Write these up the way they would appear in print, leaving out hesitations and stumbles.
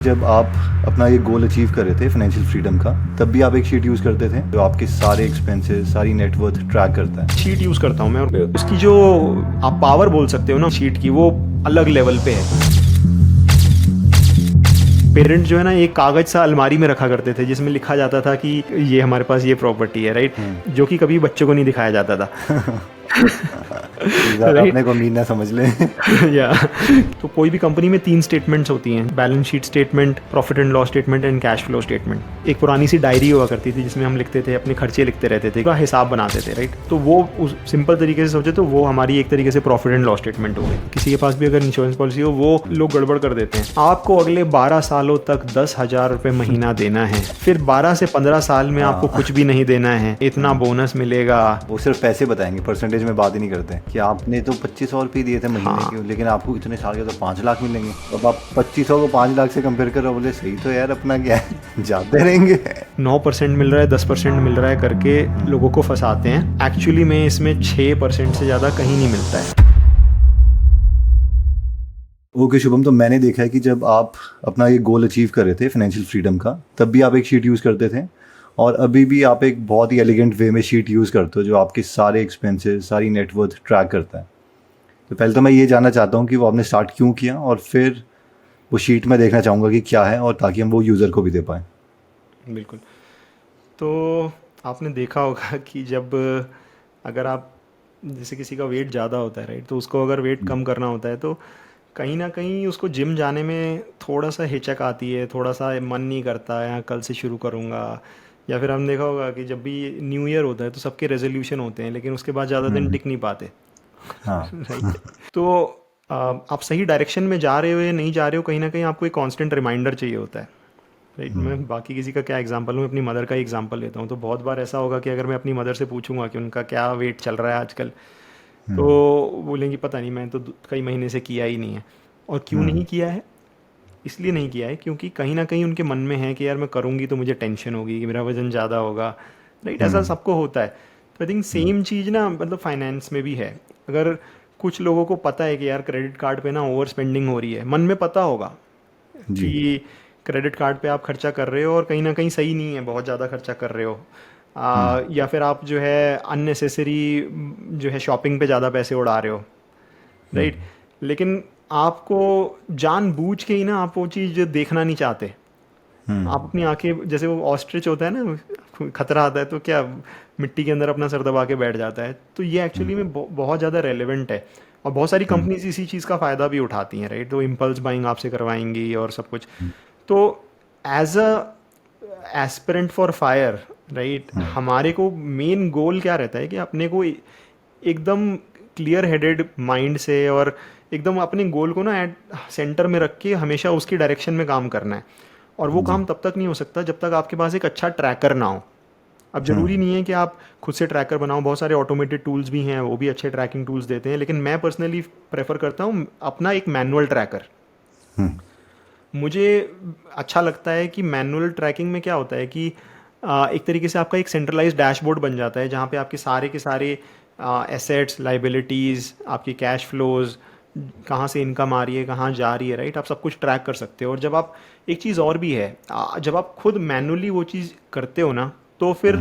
जब आप अपना ये गोल अचीव कर रहे थे फाइनेंशियल फ्रीडम का, तब भी आप एक शीट यूज़ करते थे जो आपके सारे एक्सपेंसेस, सारी नेटवर्थ ट्रैक करता है। शीट यूज़ करता हूँ मैं, और उसकी जो आप पावर बोल सकते हो ना शीट की, वो अलग लेवल पे है। पेरेंट जो है ना, एक कागज सा अलमारी में रखा करते थे जिसमें लिखा जाता था कि ये हमारे पास ये प्रॉपर्टी है, राइट, जो कि कभी बच्चों को नहीं दिखाया जाता था। ज़्यादा राइट। अपने को अमीर ना समझ लें। या तो कोई भी कंपनी में 3 स्टेटमेंट्स होती हैं: balance sheet statement, profit and loss statement and cash flow statement. एक पुरानी सी डायरी हुआ करती थी जिसमें हम लिखते थे, अपने खर्चे लिखते रहते थे, का हिसाब बनाते थे, राइट। तो वो उस सिंपल तरीके से सोचे तो वो हमारी एक तरीके से प्रॉफिट एंड लॉस स्टेटमेंट हो गई। किसी के पास भी अगर इंश्योरेंस पॉलिसी हो, वो लोग गड़बड़ कर देते हैं। आपको अगले 12 सालों तक 10,000 रुपये महीना देना है, फिर 12 से 15 साल में आपको कुछ भी नहीं देना है, इतना बोनस मिलेगा। वो सिर्फ पैसे बताएंगे, परसेंटेज में बात ही नहीं करते कि आपने तो 2500 रुपये दिए थे महीने के, लेकिन आपको इतने साल के तो 5 लाख मिलेंगे। अब आप 2500 को 5 लाख से कंपेयर कर रहे हो, बोले सही तो यार, अपना क्या है, जाते रहेंगे। 9% मिल रहा है, 10% मिल रहा है करके लोगों को फंसाते हैं। एक्चुअली में इसमें 6% से ज़्यादा कहीं नहीं मिलता है। ओके शुभम, तो मैंने देखा है कि जब आप अपना ये गोल अचीव कर रहे थे फाइनेंशियल फ्रीडम का, तब भी आप एक शीट यूज़ करते थे, और अभी भी आप एक बहुत ही एलिगेंट वे में शीट यूज़ करते हो जो आपके सारे एक्सपेंसेस, सारी नेटवर्थ ट्रैक करता है। तो पहले तो मैं ये जानना चाहता हूँ कि वो आपने स्टार्ट क्यों किया, और फिर वो शीट में देखना चाहूँगा कि क्या है, और ताकि हम वो यूज़र को भी दे पाएँ। बिल्कुल। तो आपने देखा होगा कि जब अगर आप, जैसे किसी का वेट ज़्यादा होता है, राइट, तो उसको अगर वेट कम करना होता है तो कहीं ना कहीं उसको जिम जाने में थोड़ा सा हिचक आती है, थोड़ा सा मन नहीं करता है, कल से शुरू करूँगा। या फिर हमने देखा होगा कि जब भी न्यू ईयर होता है तो सबके रेजोल्यूशन होते हैं, लेकिन उसके बाद ज़्यादा दिन हम्म। टिक नहीं पाते। हाँ। राइट। तो आप सही डायरेक्शन में जा रहे हो या नहीं जा रहे हो, कहीं ना कहीं आपको एक कांस्टेंट रिमाइंडर चाहिए होता है, राइट। मैं बाकी किसी का क्या एग्जांपल हूँ, अपनी मदर का ही एग्जांपल लेता हूँ। तो बहुत बार ऐसा होगा कि अगर मैं अपनी मदर से पूछूंगा कि उनका क्या वेट चल रहा है आजकल, तो हम्म। बोलेंगी पता नहीं, मैंने तो कई महीने से किया ही नहीं है। और क्यों हम्म। नहीं किया है? इसलिए नहीं किया है क्योंकि कहीं ना कहीं उनके मन में है कि यार मैं करूँगी तो मुझे टेंशन होगी कि मेरा वजन ज़्यादा होगा, राइट। ऐसा हम्म। सबको होता है। तो आई थिंक सेम चीज़ ना, मतलब फाइनेंस में भी है। अगर कुछ लोगों को पता है कि यार क्रेडिट कार्ड पे ना ओवर स्पेंडिंग हो रही है, मन में पता होगा जी। कि क्रेडिट कार्ड पे आप खर्चा कर रहे हो और कहीं ना कहीं सही नहीं है, बहुत ज़्यादा खर्चा कर रहे हो। या फिर आप जो है अननेसेसरी जो है शॉपिंग पे ज़्यादा पैसे उड़ा रहे हो, राइट। लेकिन आपको जानबूझ के ही ना आप वो चीज़ देखना नहीं चाहते। आप अपनी आंखें, जैसे वो ऑस्ट्रिच होता है ना, खतरा आता है तो क्या मिट्टी के अंदर अपना सर दबा के बैठ जाता है। तो ये एक्चुअली में बहुत ज़्यादा रेलेवेंट है। और बहुत सारी कंपनीज इसी चीज़ का फ़ायदा भी उठाती हैं, राइट। तो इम्पल्स बाइंग आपसे करवाएंगी और सब कुछ। तो as a aspirant for fire, right, हमारे को मेन गोल क्या रहता है कि अपने को एकदम क्लियर हेडेड माइंड से और एकदम अपने गोल को ना एट सेंटर में रख के हमेशा उसकी डायरेक्शन में काम करना है। और वो जी। काम तब तक नहीं हो सकता जब तक आपके पास एक अच्छा ट्रैकर ना हो। अब ज़रूरी नहीं है कि आप खुद से ट्रैकर बनाओ, बहुत सारे ऑटोमेटेड टूल्स भी हैं, वो भी अच्छे ट्रैकिंग टूल्स देते हैं। लेकिन मैं पर्सनली प्रेफर करता हूँ अपना एक मैनुअल ट्रैकर। मुझे अच्छा लगता है कि मैनुअल ट्रैकिंग में क्या होता है कि एक तरीके से आपका एक सेंट्रलाइज डैशबोर्ड बन जाता है जहाँ पे आपके सारे के सारे एसेट्स, लाइबिलिटीज़, आपकी कैश फ्लोज, कहाँ से इनकम आ रही है, कहाँ जा रही है, राइट, आप सब कुछ ट्रैक कर सकते हो। और जब आप, एक चीज़ और भी है, जब आप खुद मैनुअली वो चीज़ करते हो ना, तो फिर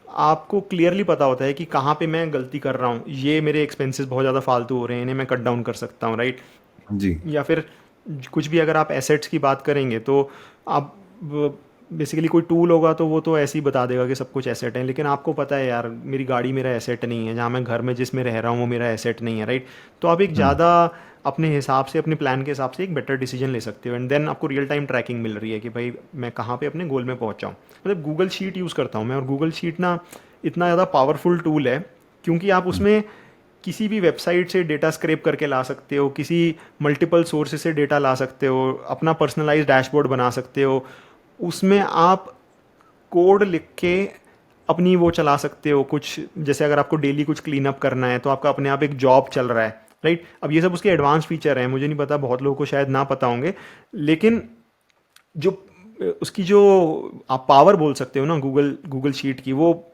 आपको क्लियरली पता होता है कि कहाँ पे मैं गलती कर रहा हूँ, ये मेरे एक्सपेंसेस बहुत ज़्यादा फालतू हो रहे हैं, इन्हें मैं कट डाउन कर सकता हूँ, राइट। जी। या फिर कुछ भी अगर आप एसेट्स की बात करेंगे तो आप बेसिकली कोई टूल होगा तो वो तो ऐसे ही बता देगा कि सब कुछ एसेट है, लेकिन आपको पता है यार मेरी गाड़ी मेरा एसेट नहीं है, जहाँ मैं घर में जिसमें रह रहा हूँ वो मेरा एसेट नहीं है, राइट। तो आप एक ज़्यादा अपने हिसाब से, अपने प्लान के हिसाब से एक बेटर डिसीजन ले सकते हो। एंड देन आपको रियल टाइम ट्रैकिंग मिल रही है कि भाई मैं कहाँ पे अपने गोल में पहुँचा हूँ। मतलब गूगल शीट यूज़ करता हूँ मैं, और गूगल शीट ना इतना ज़्यादा पावरफुल टूल है क्योंकि आप उसमें किसी भी वेबसाइट से डेटा स्क्रैप करके ला सकते हो, किसी मल्टीपल सोर्सेज से डेटा ला सकते हो, अपना पर्सनलाइज डैशबोर्ड बना सकते हो। उसमें आप कोड लिख के अपनी वो चला सकते हो, कुछ जैसे अगर आपको डेली कुछ क्लीन अप करना है तो आपका अपने आप एक जॉब चल रहा है, राइट। अब ये सब उसके एडवांस फीचर हैं, मुझे नहीं पता, बहुत लोगों को शायद ना पता होंगे। लेकिन जो उसकी जो आप पावर बोल सकते हो ना गूगल गूगल शीट की, वो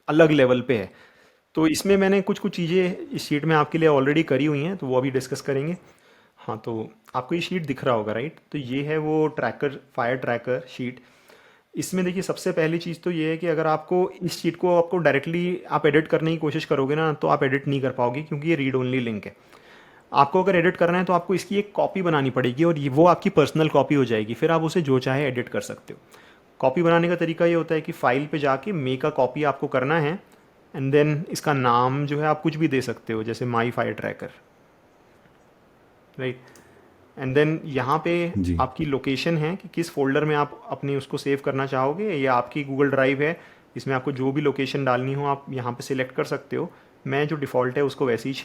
अलग लेवल पे है। तो इसमें मैंने कुछ कुछ चीज़ें इस शीट में आपके लिए ऑलरेडी करी हुई हैं, तो वो अभी डिस्कस करेंगे। हाँ, तो आपको ये शीट दिख रहा होगा, राइट? तो ये है वो ट्रैकर, फायर ट्रैकर शीट। इसमें देखिए सबसे पहली चीज़ तो ये है कि अगर आपको इस शीट को आपको डायरेक्टली आप एडिट करने की कोशिश करोगे ना, तो आप एडिट नहीं कर पाओगे, क्योंकि ये रीड ओनली लिंक है। आपको अगर एडिट करना है तो आपको इसकी एक कॉपी बनानी पड़ेगी, और वो आपकी पर्सनल कॉपी हो जाएगी। फिर आप उसे जो चाहे एडिट कर सकते हो। कॉपी बनाने का तरीका ये होता है कि फाइल पे जाके मेक अ कॉपी आपको करना है, एंड देन इसका नाम जो है आप कुछ भी दे सकते हो, जैसे my fire tracker, right? And then यहाँ पे जी। आपकी लोकेशन है कि किस फोल्डर में आप अपने उसको सेव करना चाहोगे, या आपकी गूगल ड्राइव है, इसमें आपको जो भी लोकेशन डालनी हो आप यहाँ पे सिलेक्ट कर सकते हो। मैं जो डिफ़ॉल्ट है उसको वैसे ही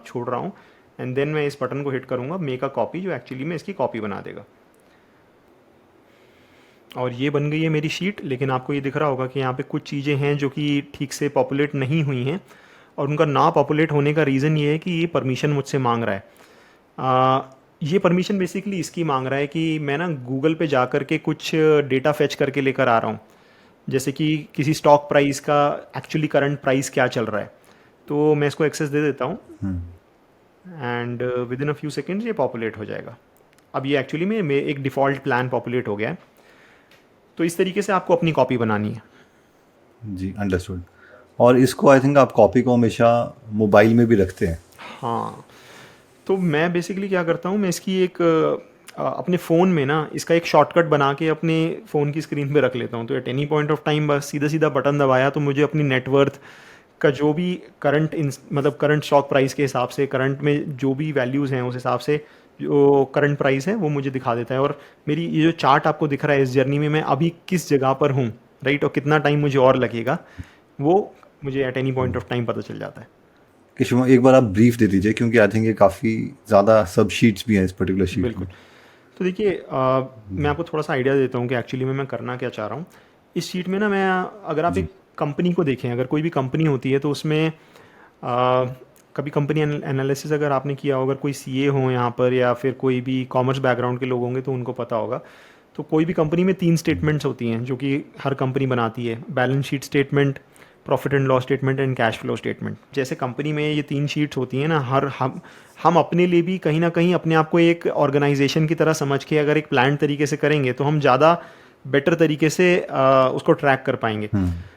छोड़ रहा हूँ। एंड देन मैं इस बटन को हिट करूँगा मेक अ कॉपी, जो एक्चुअली में इसकी कॉपी बना देगा। और ये बन गई है मेरी शीट। लेकिन आपको ये दिख रहा होगा कि यहाँ पे कुछ चीज़ें हैं जो कि ठीक से पॉपुलेट नहीं हुई हैं, और उनका ना पॉपुलेट होने का रीज़न ये है कि ये परमिशन मुझसे मांग रहा है। ये परमिशन बेसिकली इसकी मांग रहा है कि मैं ना गूगल पे जा कर के कुछ डेटा फेच करके लेकर आ रहा हूँ, जैसे कि किसी स्टॉक प्राइस का एक्चुअली करंट प्राइस क्या चल रहा है। तो मैं इसको एक्सेस दे देता हूँ, hmm. And within a few seconds ये पॉपुलेट हो जाएगा। अब ये एक्चुअली में एक डिफ़ॉल्ट प्लान पॉपुलेट हो गया है। तो इस तरीके से आपको अपनी कॉपी बनानी है। जी, अंडरस्टूड। और इसको आई थिंक आप कॉपी को हमेशा मोबाइल में भी रखते हैं। हाँ, तो मैं बेसिकली क्या करता हूँ, मैं इसकी एक अपने फ़ोन में ना इसका एक शॉर्टकट बना के अपने फ़ोन की स्क्रीन पे रख लेता हूँ। तो eight any point of time बस सीधा सीधा बटन दबाया तो मुझे अपनी नेटवर्थ का जो भी करंट मतलब करंट स्टॉक प्राइस के हिसाब से, करंट में जो भी वैल्यूज़ हैं उस हिसाब से जो करंट प्राइस है वो मुझे दिखा देता है। और मेरी ये जो चार्ट आपको दिख रहा है इस जर्नी में मैं अभी किस जगह पर हूँ, राइट, और कितना टाइम मुझे और लगेगा, वो मुझे eight any point of time पता चल जाता है। कि शुभ एक बार आप ब्रीफ दे दीजिए, क्योंकि आई थिंक ये काफ़ी ज़्यादा सब शीट्स भी हैं इस पर्टिकुलर शीट बिल्कुल। में। तो देखिए मैं आपको थोड़ा सा आइडिया देता हूँ कि एक्चुअली में मैं करना क्या चाह रहा हूँ इस शीट में ना। मैं अगर आप जी। एक कंपनी को देखें, अगर कोई भी कंपनी होती है तो उसमें कभी कंपनी एनालिसिस अगर आपने किया हो, अगर कोई सीए हो यहाँ पर, या फिर कोई भी कॉमर्स बैकग्राउंड के लोग होंगे तो उनको पता होगा। तो कोई भी कंपनी में 3 स्टेटमेंट्स होती हैं जो कि हर कंपनी बनाती है: balance sheet statement, profit and loss statement and cash flow statement. जैसे कंपनी में ये 3 शीट्स होती हैं ना, हर हम अपने लिए भी कहीं ना कहीं अपने आप को एक ऑर्गेनाइजेशन की तरह समझ के अगर एक प्लान तरीके से करेंगे तो हम ज़्यादा बेटर तरीके से उसको ट्रैक कर पाएंगे।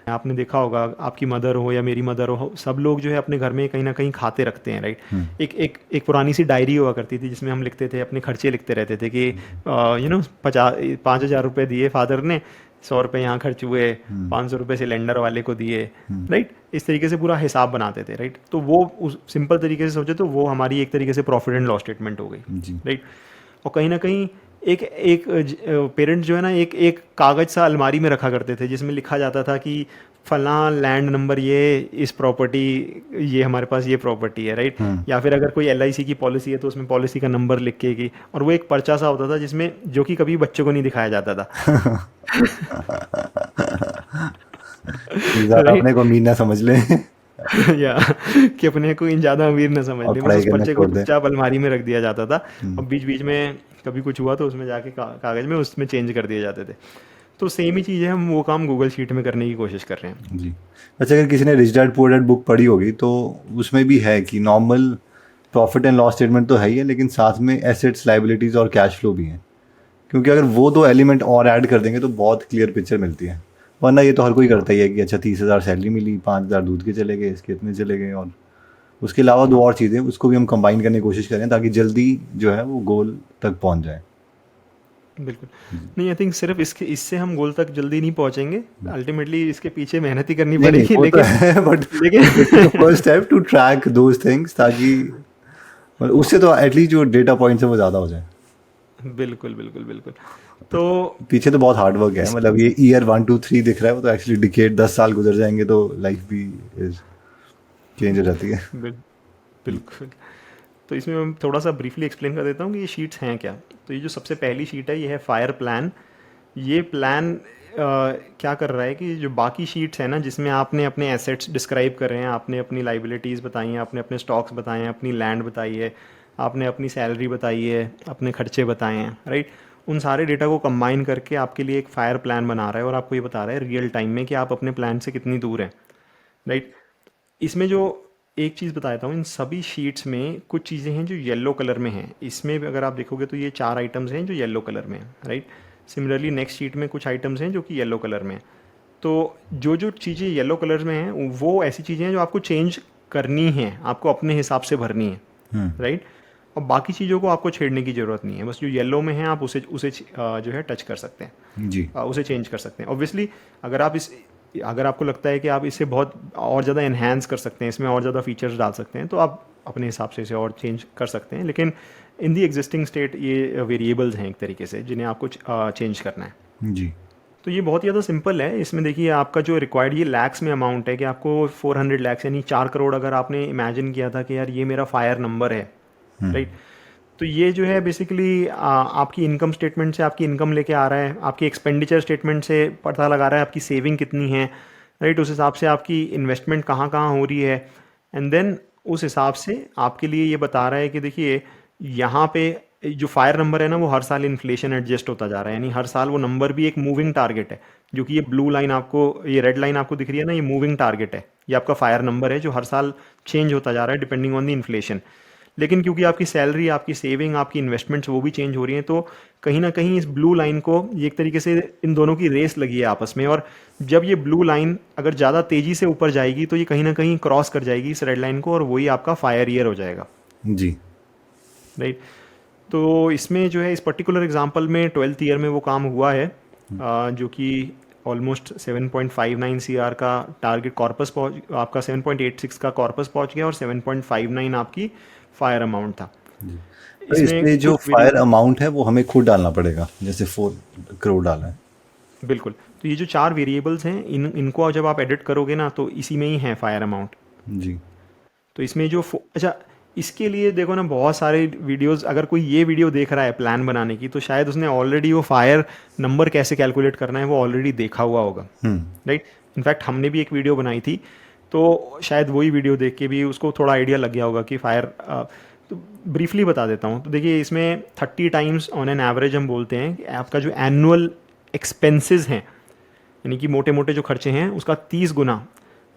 आपने देखा होगा, आपकी मदर हो या मेरी मदर हो, सब लोग जो है अपने घर में कहीं ना कहीं खाते रखते हैं, राइट? एक पुरानी सी डायरी हुआ करती थी जिसमें हम लिखते थे, अपने खर्चे लिखते रहते थे कि 5,000 रुपये दिए फादर ने, 100 रुपये यहाँ खर्च हुए, 500 रुपये सिलेंडर वाले को दिए, राइट? इस तरीके से पूरा हिसाब बनाते थे, राइट? तो वो उस सिंपल तरीके से सोचे तो वो हमारी एक तरीके से प्रॉफिट एंड लॉस स्टेटमेंट हो गई, जी। राइट? और कहीं ना कहीं एक एक पेरेंट जो है ना एक एक कागज़ सा अलमारी में रखा करते थे जिसमें लिखा जाता था कि फलां लैंड नंबर ये, इस प्रॉपर्टी, ये हमारे पास ये प्रॉपर्टी है, राइट? या फिर अगर कोई एलआईसी की पॉलिसी है तो उसमें पॉलिसी का नंबर लिख के की, और वो एक पर्चा सा होता था जिसमें, जो कि कभी बच्चों को नहीं दिखाया जाता था। ज़्यादा राइट? अपने को अमीर ना समझ लें। या कि अपने को इन ज़्यादा अमीर न समझ और ले, बस पढ़ाई उस करना पर्चे को छोड़ दें। चुपचाप अलमारी में रख दिया जाता था। और बीच बीच में कभी कुछ हुआ तो उसमें जाके कागज़ में उसमें चेंज कर दिए जाते थे। तो सेम ही चीज़ है, हम वो काम गूगल शीट में करने की कोशिश कर रहे हैं। जी। अच्छा, अगर किसी ने rich dad poor dad book पढ़ी होगी तो उसमें भी है कि normal profit and loss statement तो है ही है, लेकिन साथ में एसेट्स, लाइबिलिटीज़ और कैश फ्लो भी हैं। क्योंकि अगर वो दो एलिमेंट और ऐड कर देंगे तो बहुत क्लियर पिक्चर मिलती है। वरना ये तो हर कोई हाँ, करता ही है कि अच्छा 30,000 सैलरी मिली, 5,000 दूध के चले गए, इसके इतने चले गए, और उसके अलावा दो हाँ, और चीज़ें उसको भी हम कंबाइन करने की कोशिश करें ताकि जल्दी जो है वो गोल तक पहुंच जाए। बिल्कुल। नहीं, आई थिंक सिर्फ इससे हम गोल तक जल्दी नहीं पहुंचेंगे। अल्टीमेटली इसके पीछे मेहनत ही करनी नहीं नहीं, पड़ेगी, वो तो लेकिन है, बट दिस इज द लेकिन first step to track those things, ताकि मतलब उससे तो एटलीस्ट जो डेटा पॉइंट्स है वो ज़्यादा हो जाए। बिल्कुल, बिल्कुल, बिल्कुल। तो पीछे तो बहुत हार्ड वर्क है, इस मतलब ये ईयर 1 2 3 दिख रहा है, वो तो एक्चुअली डिकेड 10 साल गुजर जाएंगे तो लाइफ भी इज चेंज हो जाती है। बिल बिल्कुल। तो इसमें मैं थोड़ा सा ब्रीफली एक्सप्लेन कर देता हूँ कि ये शीट्स हैं क्या। तो ये जो सबसे पहली शीट है ये है फायर प्लान। ये प्लान क्या कर रहा है कि जो बाकी शीट्स हैं ना, जिसमें आपने अपने एसेट्स डिस्क्राइब कर रहे हैं, आपने अपनी लाइबिलिटीज़ बताई हैं, आपने अपने स्टॉक्स बताए हैं, अपनी लैंड बताई है, आपने अपनी सैलरी बताई है, अपने खर्चे बताए हैं, राइट? उन सारे डेटा को कंबाइन करके आपके लिए एक फायर प्लान बना रहा है, और आपको ये बता रहा है रियल टाइम में कि आप अपने प्लान से कितनी दूर हैं, राइट? इसमें जो एक चीज़ बता देता हूँ, इन सभी शीट्स में कुछ चीज़ें हैं जो येलो कलर में हैं। इसमें भी अगर आप देखोगे तो ये 4 आइटम्स हैं जो येलो कलर में हैं, राइट। सिमिलरली नेक्स्ट शीट में कुछ आइटम्स हैं जो कि येलो कलर में हैं। तो जो जो चीज़ें येलो कलर में हैं वो ऐसी चीज़ें हैं जो आपको चेंज करनी हैं, आपको अपने हिसाब से भरनी है, राइट। और बाकी चीज़ों को आपको छेड़ने की ज़रूरत नहीं है, बस जो येलो में है आप उसे उसे जो है टच कर सकते हैं, जी उसे चेंज कर सकते हैं। ऑब्वियसली अगर आपको लगता है कि आप इसे बहुत और ज़्यादा इन्हेंस कर सकते हैं, इसमें और ज़्यादा फीचर्स डाल सकते हैं, तो आप अपने हिसाब से इसे और चेंज कर सकते हैं। लेकिन इन दी एग्जिस्टिंग स्टेट ये वेरिएबल्स हैं एक तरीके से जिन्हें आपको चेंज करना है। जी तो ये बहुत ही ज़्यादा सिंपल है। इसमें देखिए आपका जो रिक्वायर्ड ये लैक्स में अमाउंट है कि आपको 400 लैक्स यानी 4 करोड़ अगर आपने इमेजिन किया था कि यार ये मेरा फायर नंबर है, राइट। तो ये जो है बेसिकली आपकी इनकम स्टेटमेंट से आपकी इनकम लेके आ रहा है, आपकी एक्सपेंडिचर स्टेटमेंट से पता लगा रहा है आपकी सेविंग कितनी है, राइट। उस हिसाब से आपकी इन्वेस्टमेंट कहाँ कहाँ हो रही है, एंड देन उस हिसाब से आपके लिए ये बता रहा है कि देखिए यहाँ पे जो फायर नंबर है ना वो हर साल इन्फ्लेशन एडजस्ट होता जा रहा है, यानी हर साल वो नंबर भी एक मूविंग टारगेट है। जो कि ये ब्लू लाइन आपको, ये रेड लाइन आपको दिख रही है ना, ये मूविंग टारगेट है, ये आपका फायर नंबर है जो हर साल चेंज होता जा रहा है डिपेंडिंग ऑन द इन्फ्लेशन। लेकिन क्योंकि आपकी सैलरी, आपकी सेविंग, आपकी इन्वेस्टमेंट्स वो भी चेंज हो रही हैं, तो कहीं ना कहीं इस ब्लू लाइन को ये एक तरीके से इन दोनों की रेस लगी है आपस में। और जब ये ब्लू लाइन अगर ज़्यादा तेज़ी से ऊपर जाएगी तो ये कहीं ना कहीं क्रॉस कर जाएगी इस रेड लाइन को, और वही आपका फायर ईयर हो जाएगा, जी राइट। तो इसमें जो है इस पर्टिकुलर एग्जांपल में 12th ईयर में वो काम हुआ है, जो कि ऑलमोस्ट 7.59 सीआर का टारगेट कॉर्पस पहुंच, आपका 7.86 का कॉर्पस पहुंच गया और 7.59 आपकी फायर अमाउंट था। जी तो इसमें जो कुछ फायर वेरिएबल, अमाउंट है वो हमें खुद डालना पड़ेगा, जैसे 4 करोड़ डाला है। बिल्कुल। तो ये जो 4 वेरिएबल्स हैं इनको जब आप एडिट करोगे ना तो इसी में ही है फायर अमाउंट। जी तो इसमें जो अच्छा, इसके लिए देखो ना बहुत सारे वीडियोस, अगर कोई ये वीडियो देख रहा है प्लान बनाने की तो शायद उसने ऑलरेडी वो फायर नंबर कैसे कैलकुलेट करना है वो ऑलरेडी देखा हुआ होगा, राइट। इनफैक्ट हमने भी एक वीडियो बनाई थी, तो शायद वही वीडियो देख के भी उसको थोड़ा आइडिया लग गया होगा कि फायर। तो ब्रीफली बता देता हूँ। तो देखिए इसमें 30 टाइम्स ऑन एन एवरेज हम बोलते हैं कि आपका जो एनुअल एक्सपेंसेस हैं, यानी कि मोटे मोटे जो खर्चे हैं उसका 30 गुना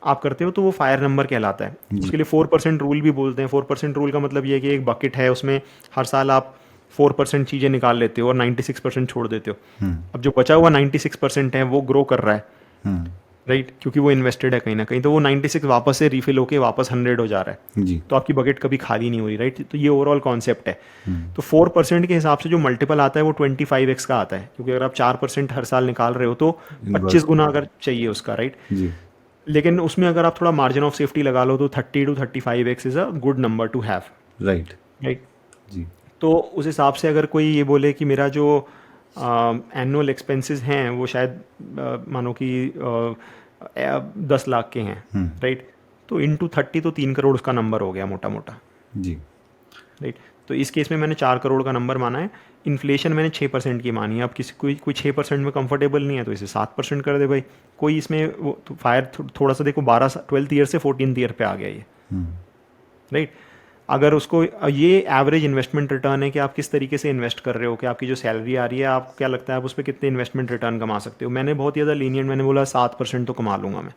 आप करते हो तो वो फायर नंबर कहलाता है। उसके लिए 4% रूल भी बोलते हैं। 4% रूल का मतलब ये है कि एक बकेट है, उसमें हर साल आप 4% चीज़ें निकाल लेते हो और 96% छोड़ देते हो। अब जो बचा हुआ 96% है वो ग्रो कर रहा है, राइट, क्योंकि वो इन्वेस्टेड है कहीं ना कहीं, तो वो 96 वापस से रिफिल होके वापस 100 हो जा रहा है। जी तो आपकी बकेट कभी खाली नहीं हो रही, राइट। तो ये ओवरऑल कॉन्सेप्ट है। तो 4% के हिसाब से जो मल्टीपल आता है वो 25x का आता है, क्योंकि अगर आप 4% हर साल निकाल रहे हो तो 25 गुना अगर चाहिए उसका, राइट। जी लेकिन उसमें अगर आप थोड़ा मार्जिन ऑफ सेफ्टी लगा लो तो 30 to 35x is a good number to have, right right. जी तो उस हिसाब से अगर कोई ये बोले कि मेरा जो एनुअल एक्सपेंसेस हैं वो शायद मानो कि 10 लाख के हैं, राइट, तो इंटू 30 तो 3 करोड़ उसका नंबर हो गया मोटा मोटा, जी राइट। तो इस केस में मैंने 4 करोड़ का नंबर माना है। इन्फ्लेशन मैंने 6% की मानी है। अब किसी कोई 6% में कंफर्टेबल नहीं है तो इसे 7% कर दे भाई। कोई इसमें वो तो फायर थोड़ा सा देखो 12th ईयर से 14th ईयर पे आ गया ये, राइट। अगर उसको ये एवरेज इन्वेस्टमेंट रिटर्न है कि आप किस तरीके से इन्वेस्ट कर रहे हो, कि आपकी जो सैलरी आ रही है आपको क्या लगता है आप उस पर कितने इन्वेस्टमेंट रिटर्न कमा सकते हो। मैंने बहुत ज़्यादा लीनियंट, मैंने बोला 7% तो कमा लूँगा मैं,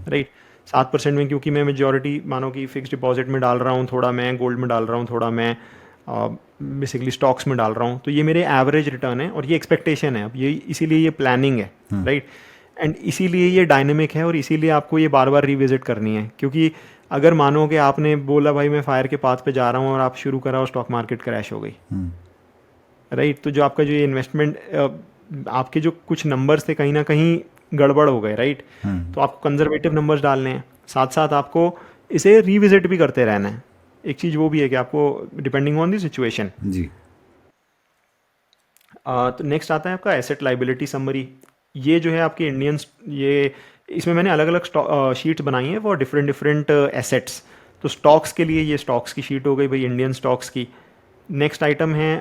राइट। 7% में क्योंकि मैं मेजॉरिटी मानो कि फिक्स डिपॉजिट में डाल रहा हूँ, थोड़ा मैं गोल्ड में डाल रहा हूँ, थोड़ा मैं बेसिकली स्टॉक्स में डाल रहा हूँ, तो ये मेरे एवरेज रिटर्न है और ये एक्सपेक्टेशन है। अब ये इसीलिए ये प्लानिंग है, राइट, एंड इसीलिए ये डायनेमिक है और इसीलिए आपको ये बार बार रिविजिट करनी है। क्योंकि अगर मानो कि आपने बोला भाई मैं फायर के पाथ पे जा रहा हूँ और आप शुरू करा और स्टॉक मार्केट क्रैश हो गई, राइट, तो जो आपका जो ये इन्वेस्टमेंट, आपके जो कुछ नंबर्स थे कहीं ना कहीं गड़बड़ हो गए, राइट। तो आपको कंजर्वेटिव नंबर्स डालने हैं, साथ साथ आपको इसे रिविजिट भी करते रहना है। एक चीज़ वो भी है कि आपको डिपेंडिंग ऑन दी सिचुएशन। जी तो नेक्स्ट आता है आपका एसेट लाइबिलिटी समरी। ये जो है आपकी इंडियंस, ये इसमें मैंने अलग अलग शीट्स बनाई हैं फॉर डिफरेंट डिफरेंट एसेट्स। तो स्टॉक्स के लिए ये स्टॉक्स की शीट हो गई भाई, इंडियन स्टॉक्स की। नेक्स्ट आइटम है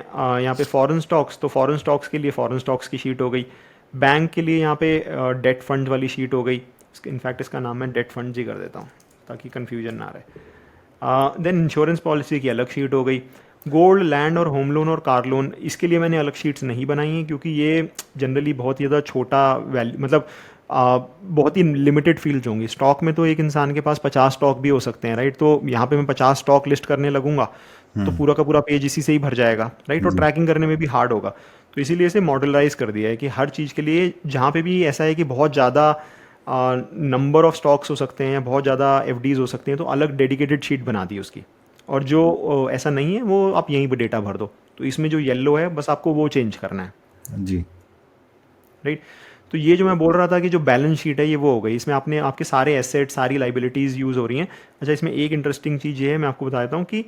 यहाँ पे फॉरेन स्टॉक्स, तो फॉरेन स्टॉक्स के लिए फॉरेन स्टॉक्स की शीट हो गई। बैंक के लिए यहाँ पे डेट फंड वाली शीट हो गई। इनफैक्ट इसका नाम मैं डेट फंड ही कर देता हूँ ताकि कन्फ्यूजन ना रहे। देन इंश्योरेंस पॉलिसी की अलग शीट हो गई। गोल्ड, लैंड और होम लोन और कार लोन, इसके लिए मैंने अलग शीट्स नहीं बनाई हैं क्योंकि ये जनरली बहुत ही ज़्यादा छोटा वैल्यू, मतलब बहुत ही लिमिटेड फील्ड्स होंगी। स्टॉक में तो एक इंसान के पास 50 स्टॉक भी हो सकते हैं, राइट? तो यहाँ पे मैं 50 स्टॉक लिस्ट करने लगूंगा तो पूरा का पूरा पेज इसी से ही भर जाएगा, राइट? और जी। ट्रैकिंग करने में भी हार्ड होगा। तो इसीलिए इसे मॉडलाइज कर दिया है कि हर चीज़ के लिए जहाँ पे भी ऐसा है कि बहुत ज़्यादा नंबर ऑफ स्टॉक्स हो सकते हैं या बहुत ज़्यादा एफडीज हो सकते हैं, तो अलग डेडिकेटेड शीट बना दी उसकी। और जो ऐसा नहीं है वो आप यहीं पर डेटा भर दो। तो इसमें जो येलो है बस आपको वो चेंज करना है, जी। राइट? तो ये जो मैं बोल रहा था कि जो बैलेंस शीट है ये वो हो गई, इसमें आपने आपके सारे एसेट सारी लाइबिलिटीज़ यूज़ हो रही हैं। अच्छा, इसमें एक इंटरेस्टिंग चीज़ ये है, मैं आपको बताता हूँ कि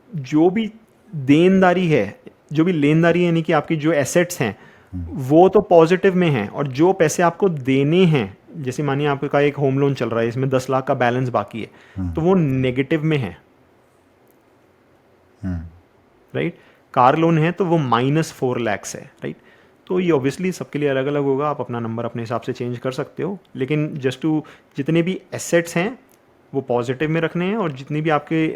जो भी देनदारी है, जो भी लेनदारी है, यानी कि आपकी जो एसेट्स हैं वो तो पॉजिटिव में हैं, और जो पैसे आपको देने हैं, जैसे मानिए आपका एक होम लोन चल रहा है, इसमें 10 लाख का बैलेंस बाकी है, तो वो नेगेटिव में है, राइट? कार लोन है तो वो -4 lakhs है, राइट? तो ये ऑब्वियसली सबके लिए अलग अलग होगा, आप अपना नंबर अपने हिसाब से चेंज कर सकते हो, लेकिन जस्ट टू जितने भी एसेट्स हैं वो पॉजिटिव में रखने हैं, और जितनी भी आपके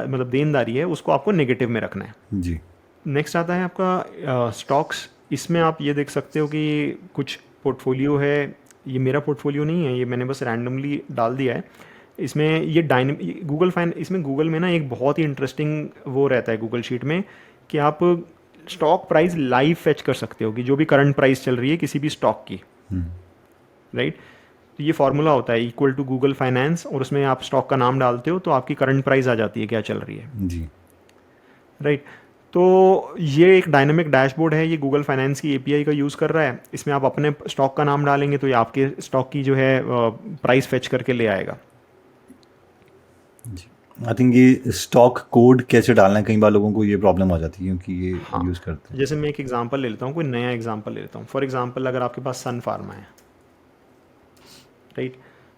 मतलब देनदारी है उसको आपको नेगेटिव में रखना है। जी। नेक्स्ट आता है आपका स्टॉक्स। इसमें आप ये देख सकते हो कि कुछ पोर्टफोलियो है, ये मेरा पोर्टफोलियो नहीं है, ये मैंने बस रैंडमली डाल दिया है। इसमें ये इसमें गूगल में ना एक बहुत ही इंटरेस्टिंग वो रहता है गूगल शीट में, कि आप स्टॉक प्राइस लाइव फेच कर सकते हो कि जो भी करंट प्राइस चल रही है किसी भी स्टॉक की, राइट? तो ये फार्मूला होता है इक्वल टू गूगल फाइनेंस, और उसमें आप स्टॉक का नाम डालते हो तो आपकी करंट प्राइस आ जाती है क्या चल रही है, जी। राइट? तो ये एक डायनामिक डैशबोर्ड है, ये गूगल फाइनेंस की एपीआई का यूज़ कर रहा है। इसमें आप अपने स्टॉक का नाम डालेंगे तो ये आपके स्टॉक की जो है प्राइस फेच करके ले आएगा। जी। आई थिंक ये स्टॉक कोड कैसे डालना है, कई बार लोगों को ये प्रॉब्लम आ जाती है क्योंकि ये हाँ, यूज़ करते हैं। जैसे मैं एक एग्जांपल ले लेता हूँ, कोई नया एग्जांपल ले लेता हूँ। फॉर एग्जांपल अगर आपके पास सन फार्मा है, राइट?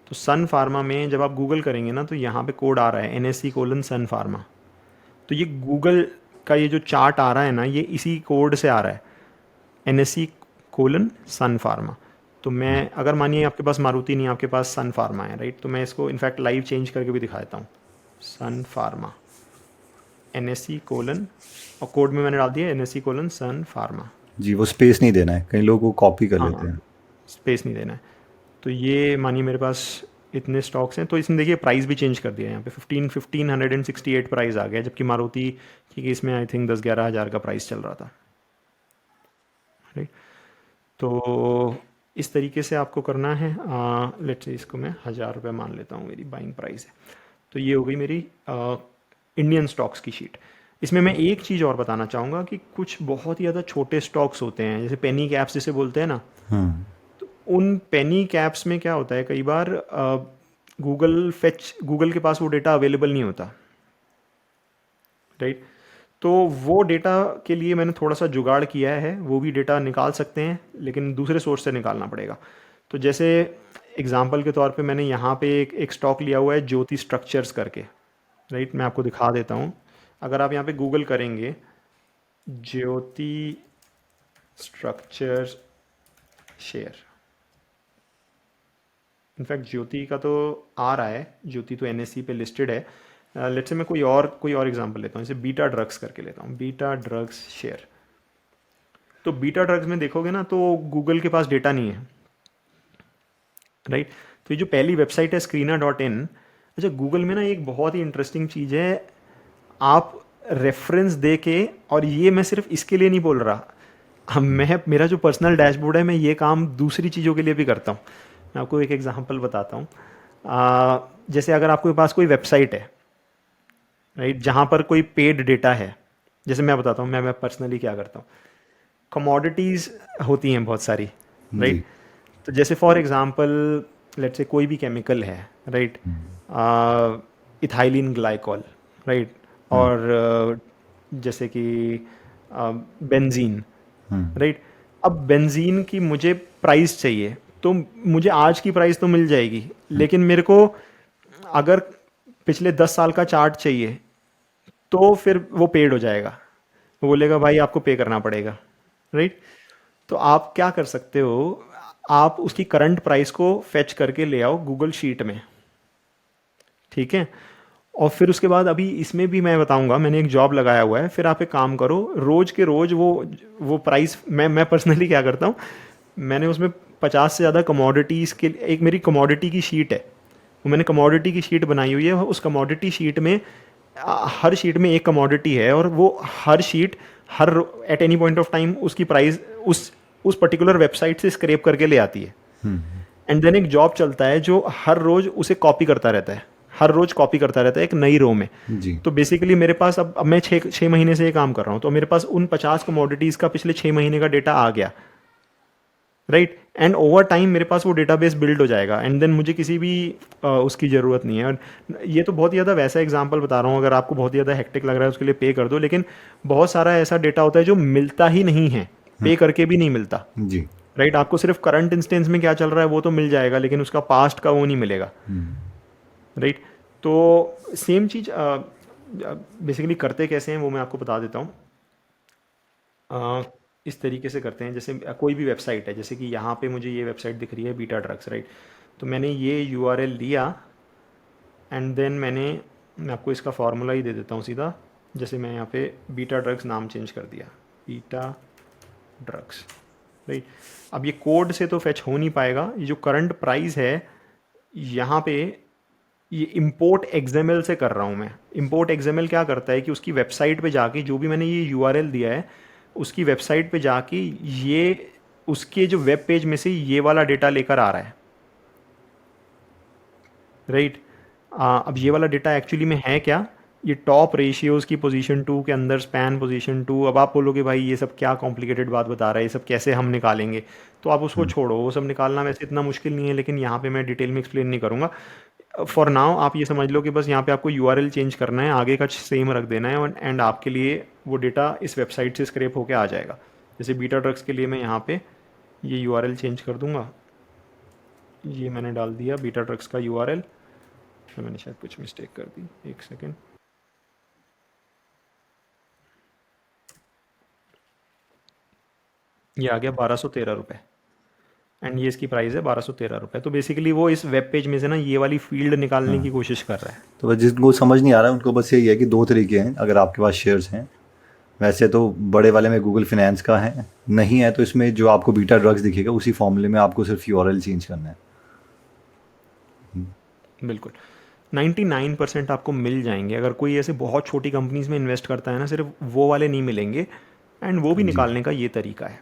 तो सन फार्मा में जब आप गूगल करेंगे ना तो यहाँ पे कोड आ रहा है NSE:सन फार्मा। तो ये गूगल का ये जो चार्ट आ रहा है ना, ये इसी कोड से आ रहा है, NSE:सन फार्मा। तो मैं अगर मानिए आपके पास मारुति नहीं है, आपके पास सन फार्मा है, राइट? तो मैं इसको इनफैक्ट लाइव चेंज करके भी दिखाता हूँ, सन फार्मा NSE:, और कोड में मैंने डाल दिया NSE:सन फार्मा। जी, वो स्पेस नहीं देना है, कई लोग वो कॉपी कर लेते हाँ, हैं। स्पेस नहीं देना है। तो ये मानिए मेरे पास इतने स्टॉक्स हैं, तो इसने देखिए प्राइस भी चेंज कर दिया है, यहाँ पे 1568 प्राइस आ गया, जबकि मारुति की इसमें आई थिंक 10-11 हज़ार का प्राइस चल रहा था, राइट? तो इस तरीके से आपको करना है। लेट्स से इसको मैं 1000 रुपये मान लेता हूँ, मेरी बाइंग प्राइस है। तो ये हो गई मेरी इंडियन स्टॉक्स की शीट। इसमें मैं एक चीज़ और बताना चाहूँगा कि कुछ बहुत ही ज़्यादा छोटे स्टॉक्स होते हैं, जैसे पेनी कैप्स जिसे बोलते हैं ना, तो उन पेनी कैप्स में क्या होता है, कई बार गूगल के पास वो डेटा अवेलेबल नहीं होता, राइट? तो वो डेटा के लिए मैंने थोड़ा सा जुगाड़ किया है, वो भी डेटा निकाल सकते हैं लेकिन दूसरे सोर्स से निकालना पड़ेगा। तो जैसे एग्जांपल के तौर पे मैंने यहाँ पे एक स्टॉक लिया हुआ है ज्योति स्ट्रक्चर्स करके, राइट? मैं आपको दिखा देता हूँ। अगर आप यहाँ पे गूगल करेंगे ज्योति स्ट्रक्चर्स शेयर, इनफैक्ट ज्योति का तो आ रहा है, ज्योति तो NSE पे लिस्टेड है। लेट्स से मैं कोई और एग्जांपल लेता हूँ, जैसे बीटा ड्रग्स करके लेता हूँ, बीटा ड्रग्स शेयर। तो बीटा ड्रग्स में देखोगे ना तो गूगल के पास डेटा नहीं है, राइट? तो ये जो पहली वेबसाइट है screener.in, अच्छा गूगल में ना एक बहुत ही इंटरेस्टिंग चीज़ है, आप रेफरेंस दे के, और ये मैं सिर्फ इसके लिए नहीं बोल रहा, मेरा जो पर्सनल डैशबोर्ड है मैं ये काम दूसरी चीज़ों के लिए भी करता हूँ। मैं आपको एक एग्जांपल बताता हूँ। जैसे अगर आपके पास कोई वेबसाइट है, राइट, जहाँ पर कोई पेड डेटा है, जैसे मैं बताता हूँ मैं पर्सनली क्या करता हूँ। कमोडिटीज़ होती हैं बहुत सारी, जी। राइट? तो जैसे फॉर एग्जांपल लेट्स से कोई भी केमिकल है, राइट, इथाइलिन ग्लाइकॉल, राइट, और जैसे कि बेंजीन, राइट? अब बेंजीन की मुझे प्राइस चाहिए, तो मुझे आज की प्राइस तो मिल जाएगी, लेकिन मेरे को अगर पिछले 10 साल का चार्ट चाहिए तो फिर वो पेड हो जाएगा, वो बोलेगा भाई आपको पे करना पड़ेगा, राइट? तो आप क्या कर सकते हो, आप उसकी करंट प्राइस को फेच करके ले आओ गूगल शीट में, ठीक है? और फिर उसके बाद अभी इसमें भी मैं बताऊंगा, मैंने एक जॉब लगाया हुआ है, फिर आप एक काम करो, रोज के रोज वो प्राइस, मैं पर्सनली क्या करता हूँ, मैंने उसमें 50 से ज़्यादा कमोडिटीज़ के, एक मेरी कमोडिटी की शीट है, वो मैंने कमोडिटी की शीट बनाई हुई है। उस कमोडिटी शीट में हर शीट में एक कमोडिटी है, और वो हर शीट हर at any point of time उसकी प्राइस उस पर्टिकुलर वेबसाइट से स्क्रैप करके ले आती है। एंड देन एक जॉब चलता है जो हर रोज उसे कॉपी करता रहता है, हर रोज कॉपी करता रहता है एक नई रो में जी। तो बेसिकली मेरे पास अब मैं छः महीने से ये काम कर रहा हूँ, तो मेरे पास उन 50 कमोडिटीज़ का पिछले 6 महीने का डेटा आ गया, राइट। एंड ओवर टाइम मेरे पास वो डेटाबेस बिल्ड हो जाएगा, एंड देन मुझे किसी भी उसकी ज़रूरत नहीं है। और ये तो बहुत ही ज़्यादा वैसा एग्जांपल बता रहा हूँ, अगर आपको बहुत ही ज़्यादा हेक्टिक लग रहा है उसके लिए पे कर दो, लेकिन बहुत सारा ऐसा डेटा होता है जो मिलता ही नहीं है, पे करके भी नहीं मिलता, जी। राइट। आपको सिर्फ करंट इंस्टेंस में क्या चल रहा है वो तो मिल जाएगा, लेकिन उसका पास्ट का वो नहीं मिलेगा, राइट। तो सेम चीज़ बेसिकली करते कैसे हैं वो मैं आपको बता देता हूँ। इस तरीके से करते हैं, जैसे कोई भी वेबसाइट है, जैसे कि यहाँ पे मुझे ये वेबसाइट दिख रही है बीटा ड्रग्स, राइट। तो मैंने ये यूआरएल लिया, एंड देन मैं आपको इसका फार्मूला ही दे देता हूँ सीधा। जैसे मैं यहाँ पे बीटा ड्रग्स नाम चेंज कर दिया, बीटा ड्रग्स, राइट। अब ये कोड से तो फेच हो नहीं पाएगा, ये जो करंट प्राइस है यहाँ पे ये इंपोर्ट एक्सएमएल से कर रहा हूँ मैं। इंपोर्ट एक्सएमएल क्या करता है कि उसकी वेबसाइट पे जाके जो भी मैंने ये यूआरएल दिया है उसकी वेबसाइट पे जाके ये उसके जो वेब पेज में से ये वाला डेटा लेकर आ रहा है, राइट। अब ये वाला डेटा एक्चुअली में है क्या, ये टॉप रेशियोज़ की पोजीशन 2 के अंदर स्पैन पोजीशन 2। अब आप बोलोगे भाई ये सब क्या कॉम्प्लिकेटेड बात बता रहा है, ये सब कैसे हम निकालेंगे, तो आप उसको छोड़ो, वो सब निकालना वैसे इतना मुश्किल नहीं है, लेकिन यहाँ पे मैं डिटेल में एक्सप्लेन नहीं करूँगा। फॉर नाउ आप ये समझ लो कि बस यहाँ पे आपको यूआरएल चेंज करना है, आगे का सेम रख देना है, एंड आपके लिए वो डेटा इस वेबसाइट से स्क्रैप होके आ जाएगा। जैसे बीटा ड्रग्स के लिए मैं यहाँ पे ये यूआरएल चेंज कर दूँगा, ये मैंने डाल दिया बीटा ड्रग्स का यूआरएल, मैंने शायद कुछ मिस्टेक कर दी, एक सेकेंड। ये आ गया 1213 रुपये, एंड ये इसकी प्राइस है 1213 रुपये। तो बेसिकली वो इस वेब पेज में से ना ये वाली फील्ड निकालने की कोशिश कर रहा है। तो बस जिनको समझ नहीं आ रहा है उनको बस यही है कि 2 तरीके हैं, अगर आपके पास शेयर्स हैं, वैसे तो बड़े वाले में गूगल फाइनेंस का है, नहीं है तो इसमें जो आपको बीटा ड्रग्स दिखेगा उसी फॉर्मूले में आपको सिर्फ यूआरएल चेंज करना है। बिल्कुल 99% आपको मिल जाएंगे। अगर कोई ऐसे बहुत छोटी कंपनीज में इन्वेस्ट करता है ना, सिर्फ वो वाले नहीं मिलेंगे, एंड वो भी निकालने का ये तरीका है,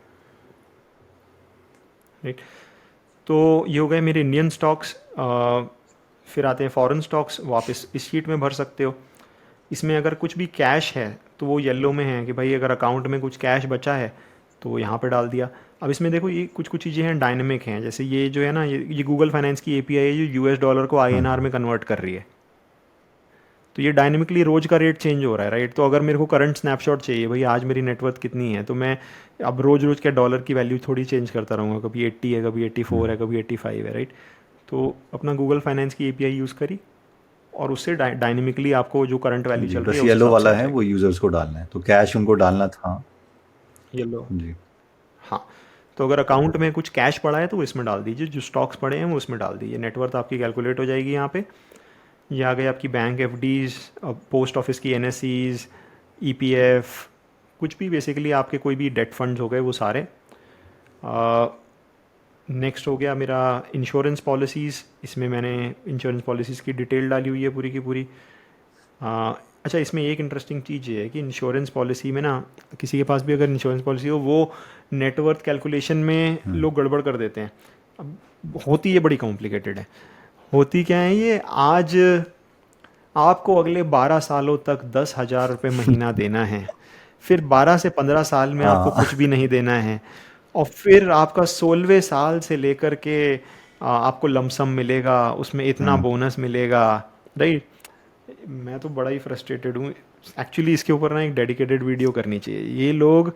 राइट। तो ये हो गए मेरे इंडियन स्टॉक्स। फिर आते हैं फॉरेन स्टॉक्स, वापस इस शीट में भर सकते हो। इसमें अगर कुछ भी कैश है तो वो येलो में है कि भाई अगर अकाउंट में कुछ कैश बचा है तो वो यहाँ पे डाल दिया। अब इसमें देखो ये कुछ चीज़ें हैं डायनेमिक हैं, जैसे ये जो है ना ये गूगल फाइनेंस की एपीआई है जो यूएस डॉलर को आईएनआर में कन्वर्ट कर रही है, तो ये डायनेमिकली रोज का रेट चेंज हो रहा है, राइट। तो अगर मेरे को करंट स्नैपशॉट चाहिए भाई आज मेरी नेटवर्थ कितनी है, तो मैं अब रोज के डॉलर की वैल्यू थोड़ी चेंज करता रहूँगा, कभी 80 है, कभी 84 है, कभी 85 है, राइट। तो अपना गूगल फाइनेंस की एपीआई यूज़ करी और उससे डायनेमिकली आपको जो करंट वैल्यू चल रही है बस येलो वाला है वो यूजर्स को डालना है, तो कैश उनको डालना था येलो जी। हाँ, तो अगर अकाउंट में कुछ कैश पड़ा है तो वो इसमें डाल दीजिए, जो स्टॉक्स पड़े हैं वो उसमें डाल दीजिए, नेटवर्थ आपकी कैलकुलेट हो जाएगी। यहाँ पे ये आ गई आपकी बैंक एफडीज, पोस्ट ऑफिस की एनएससीज, ईपीएफ, कुछ भी बेसिकली आपके कोई भी डेट फंड्स हो गए वो सारे। नेक्स्ट हो गया मेरा इंश्योरेंस पॉलिसीज़, इसमें मैंने इंश्योरेंस पॉलिसीज़ की डिटेल डाली हुई है पूरी की पूरी। अच्छा, इसमें एक इंटरेस्टिंग चीज़ ये है कि इंश्योरेंस पॉलिसी में ना किसी के पास भी अगर इंश्योरेंस पॉलिसी हो वो नेटवर्थ कैलकुलेशन में लोग गड़बड़ कर देते हैं। अब होती ये बड़ी कॉम्प्लिकेटेड है। होती क्या है ये, आज आपको अगले 12 सालों तक 10,000 रुपये महीना देना है, फिर 12 से 15 साल में आपको कुछ भी नहीं देना है, और फिर आपका 16वें साल से लेकर के आपको लमसम मिलेगा, उसमें इतना बोनस मिलेगा, राइट। मैं तो बड़ा ही फ्रस्ट्रेटेड हूँ एक्चुअली। इसके ऊपर ना एक डेडिकेटेड वीडियो करनी चाहिए। ये लोग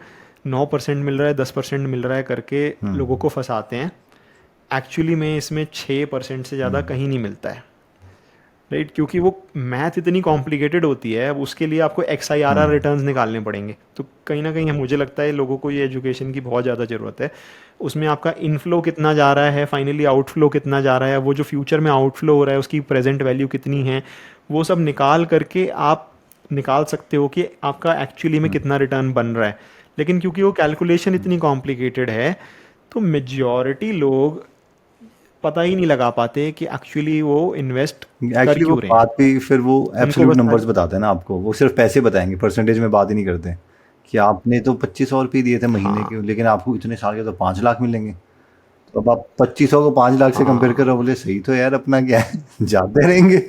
9% मिल रहा है, 10% मिल रहा है करके लोगों को फंसाते हैं। एक्चुअली में इसमें 6% से ज़्यादा कहीं नहीं मिलता है, राइट, क्योंकि वो मैथ इतनी कॉम्प्लिकेटेड होती है। अब उसके लिए आपको XIRR रिटर्न्स निकालने पड़ेंगे, तो कहीं ना कहीं मुझे लगता है लोगों को ये एजुकेशन की बहुत ज़्यादा ज़रूरत है। उसमें आपका इनफ्लो कितना जा रहा है, फाइनली आउटफ्लो कितना जा रहा है, वो जो फ्यूचर में आउटफ्लो हो रहा है उसकी प्रेजेंट वैल्यू कितनी है, वो सब निकाल करके आप निकाल सकते हो कि आपका एक्चुअली में कितना रिटर्न बन रहा है। लेकिन क्योंकि वो कैलकुलेशन इतनी कॉम्प्लिकेटेड है तो मेजॉरिटी लोग पता ही नहीं लगा पाते कि एक्चुअली वो इन्वेस्ट कर एक्चुअली वो क्यों रहे हैं। बात भी फिर वो उनको एब्सोल्यूट बस नंबर्स सारी बताते हैं ना आपको, वो सिर्फ पैसे बताएंगे, परसेंटेज में बात ही नहीं करते कि आपने तो 2500 रुपये दिए थे महीने हाँ के, लेकिन आपको इतने साल के तो 5 लाख मिलेंगे। तो अब आप 2500 को 5 लाख से कंपेयर कर हाँ रहे हो, बोले सही तो यार अपना क्या है जाते रहेंगे।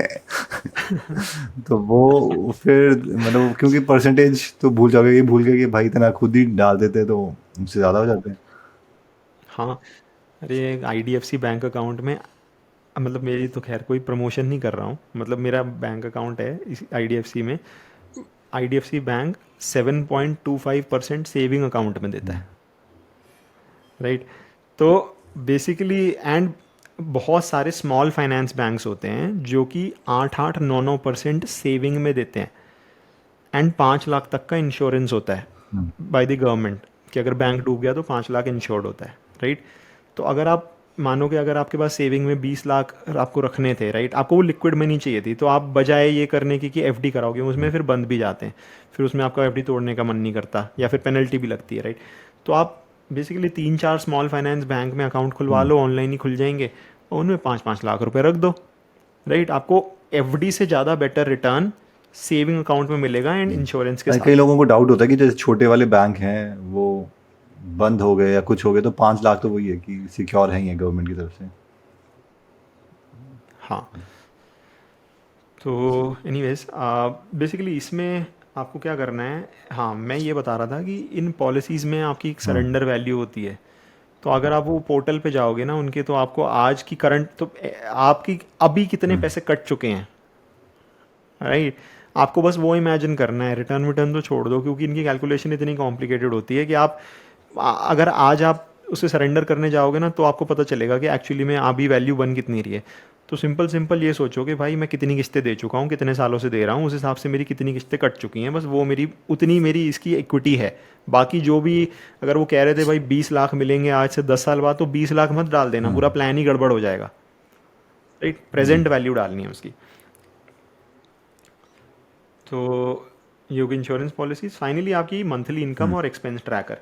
तो वो फिर मतलब क्योंकि परसेंटेज तो भूल जाओगे, ये भूल गए कि भाई इतना खुद ही डाल देते तो उससे ज़्यादा हो जाते हैं। हाँ। अरे आईडीएफसी बैंक अकाउंट में, मतलब मेरी तो खैर कोई प्रमोशन नहीं कर रहा हूँ, मतलब मेरा बैंक अकाउंट है इस आईडीएफसी में। आईडीएफसी बैंक 7.25% सेविंग अकाउंट में देता है, राइट। तो बेसिकली एंड बहुत सारे स्मॉल फाइनेंस बैंक्स होते हैं जो कि 8-8, 9-9% सेविंग में देते हैं। एंड 5 लाख तक का इंश्योरेंस होता है हम्म, बाय द गवर्नमेंट, कि अगर बैंक डूब गया तो 5 लाख इंश्योर्ड होता है, राइट। तो अगर आप मानो कि अगर आपके पास सेविंग में 20 लाख आपको रखने थे, राइट, आपको वो लिक्विड मनी चाहिए थी, तो आप बजाय ये करने की कि एफडी कराओगे, उसमें फिर बंद भी जाते हैं, फिर उसमें आपका एफडी तोड़ने का मन नहीं करता या फिर पेनल्टी भी लगती है, राइट। तो आप बेसिकली 3-4 स्मॉल फाइनेंस बैंक में अकाउंट खुलवा हम्म। लो, ऑनलाइन ही खुल जाएंगे, और उनमें 5-5 लाख रुपए रख दो, राइट। आपको एफडी से ज़्यादा बेटर रिटर्न सेविंग अकाउंट में मिलेगा एंड इंश्योरेंस के अरे कई साथ। लोगों को डाउट होता है कि जैसे छोटे वाले बैंक हैं वो बंद हो गए या कुछ हो गए, तो 5 लाख तो वही है कि सिक्योर है ही है गवर्नमेंट की तरफ से। हाँ। तो एनीवेज बेसिकली इसमें आपको क्या करना है, हाँ मैं ये बता रहा था कि इन पॉलिसीज़ में आपकी एक हम्म, सरेंडर वैल्यू होती है। तो अगर आप वो पोर्टल पे जाओगे ना उनके, तो आपको आज की करंट तो आपकी अभी कितने हम्म, पैसे कट चुके हैं, राइट। आपको बस वो इमेजिन करना है, रिटर्न विटर्न तो छोड़ दो क्योंकि इनकी कैलकुलेशन इतनी कॉम्प्लिकेटेड होती है कि आप अगर आज आप उसे सरेंडर करने जाओगे ना तो आपको पता चलेगा कि एक्चुअली में अभी वैल्यू बन कितनी रही है। तो सिंपल सिंपल ये सोचो कि भाई मैं कितनी किस्तें दे चुका हूँ, कितने सालों से दे रहा हूँ, उस हिसाब से मेरी कितनी किस्तें कट चुकी हैं, बस वो मेरी उतनी मेरी इसकी इक्विटी है। बाकी जो भी, अगर वो कह रहे थे भाई 20 लाख मिलेंगे आज से 10 साल बाद, तो 20 लाख मत डाल देना, पूरा हम्म। प्लान ही गड़बड़ हो जाएगा, राइट। जी। प्रेजेंट वैल्यू डालनी है उसकी। तो योग इंश्योरेंस पॉलिसीज फाइनली आपकी मंथली इनकम हम्म, और एक्सपेंस ट्रैकर,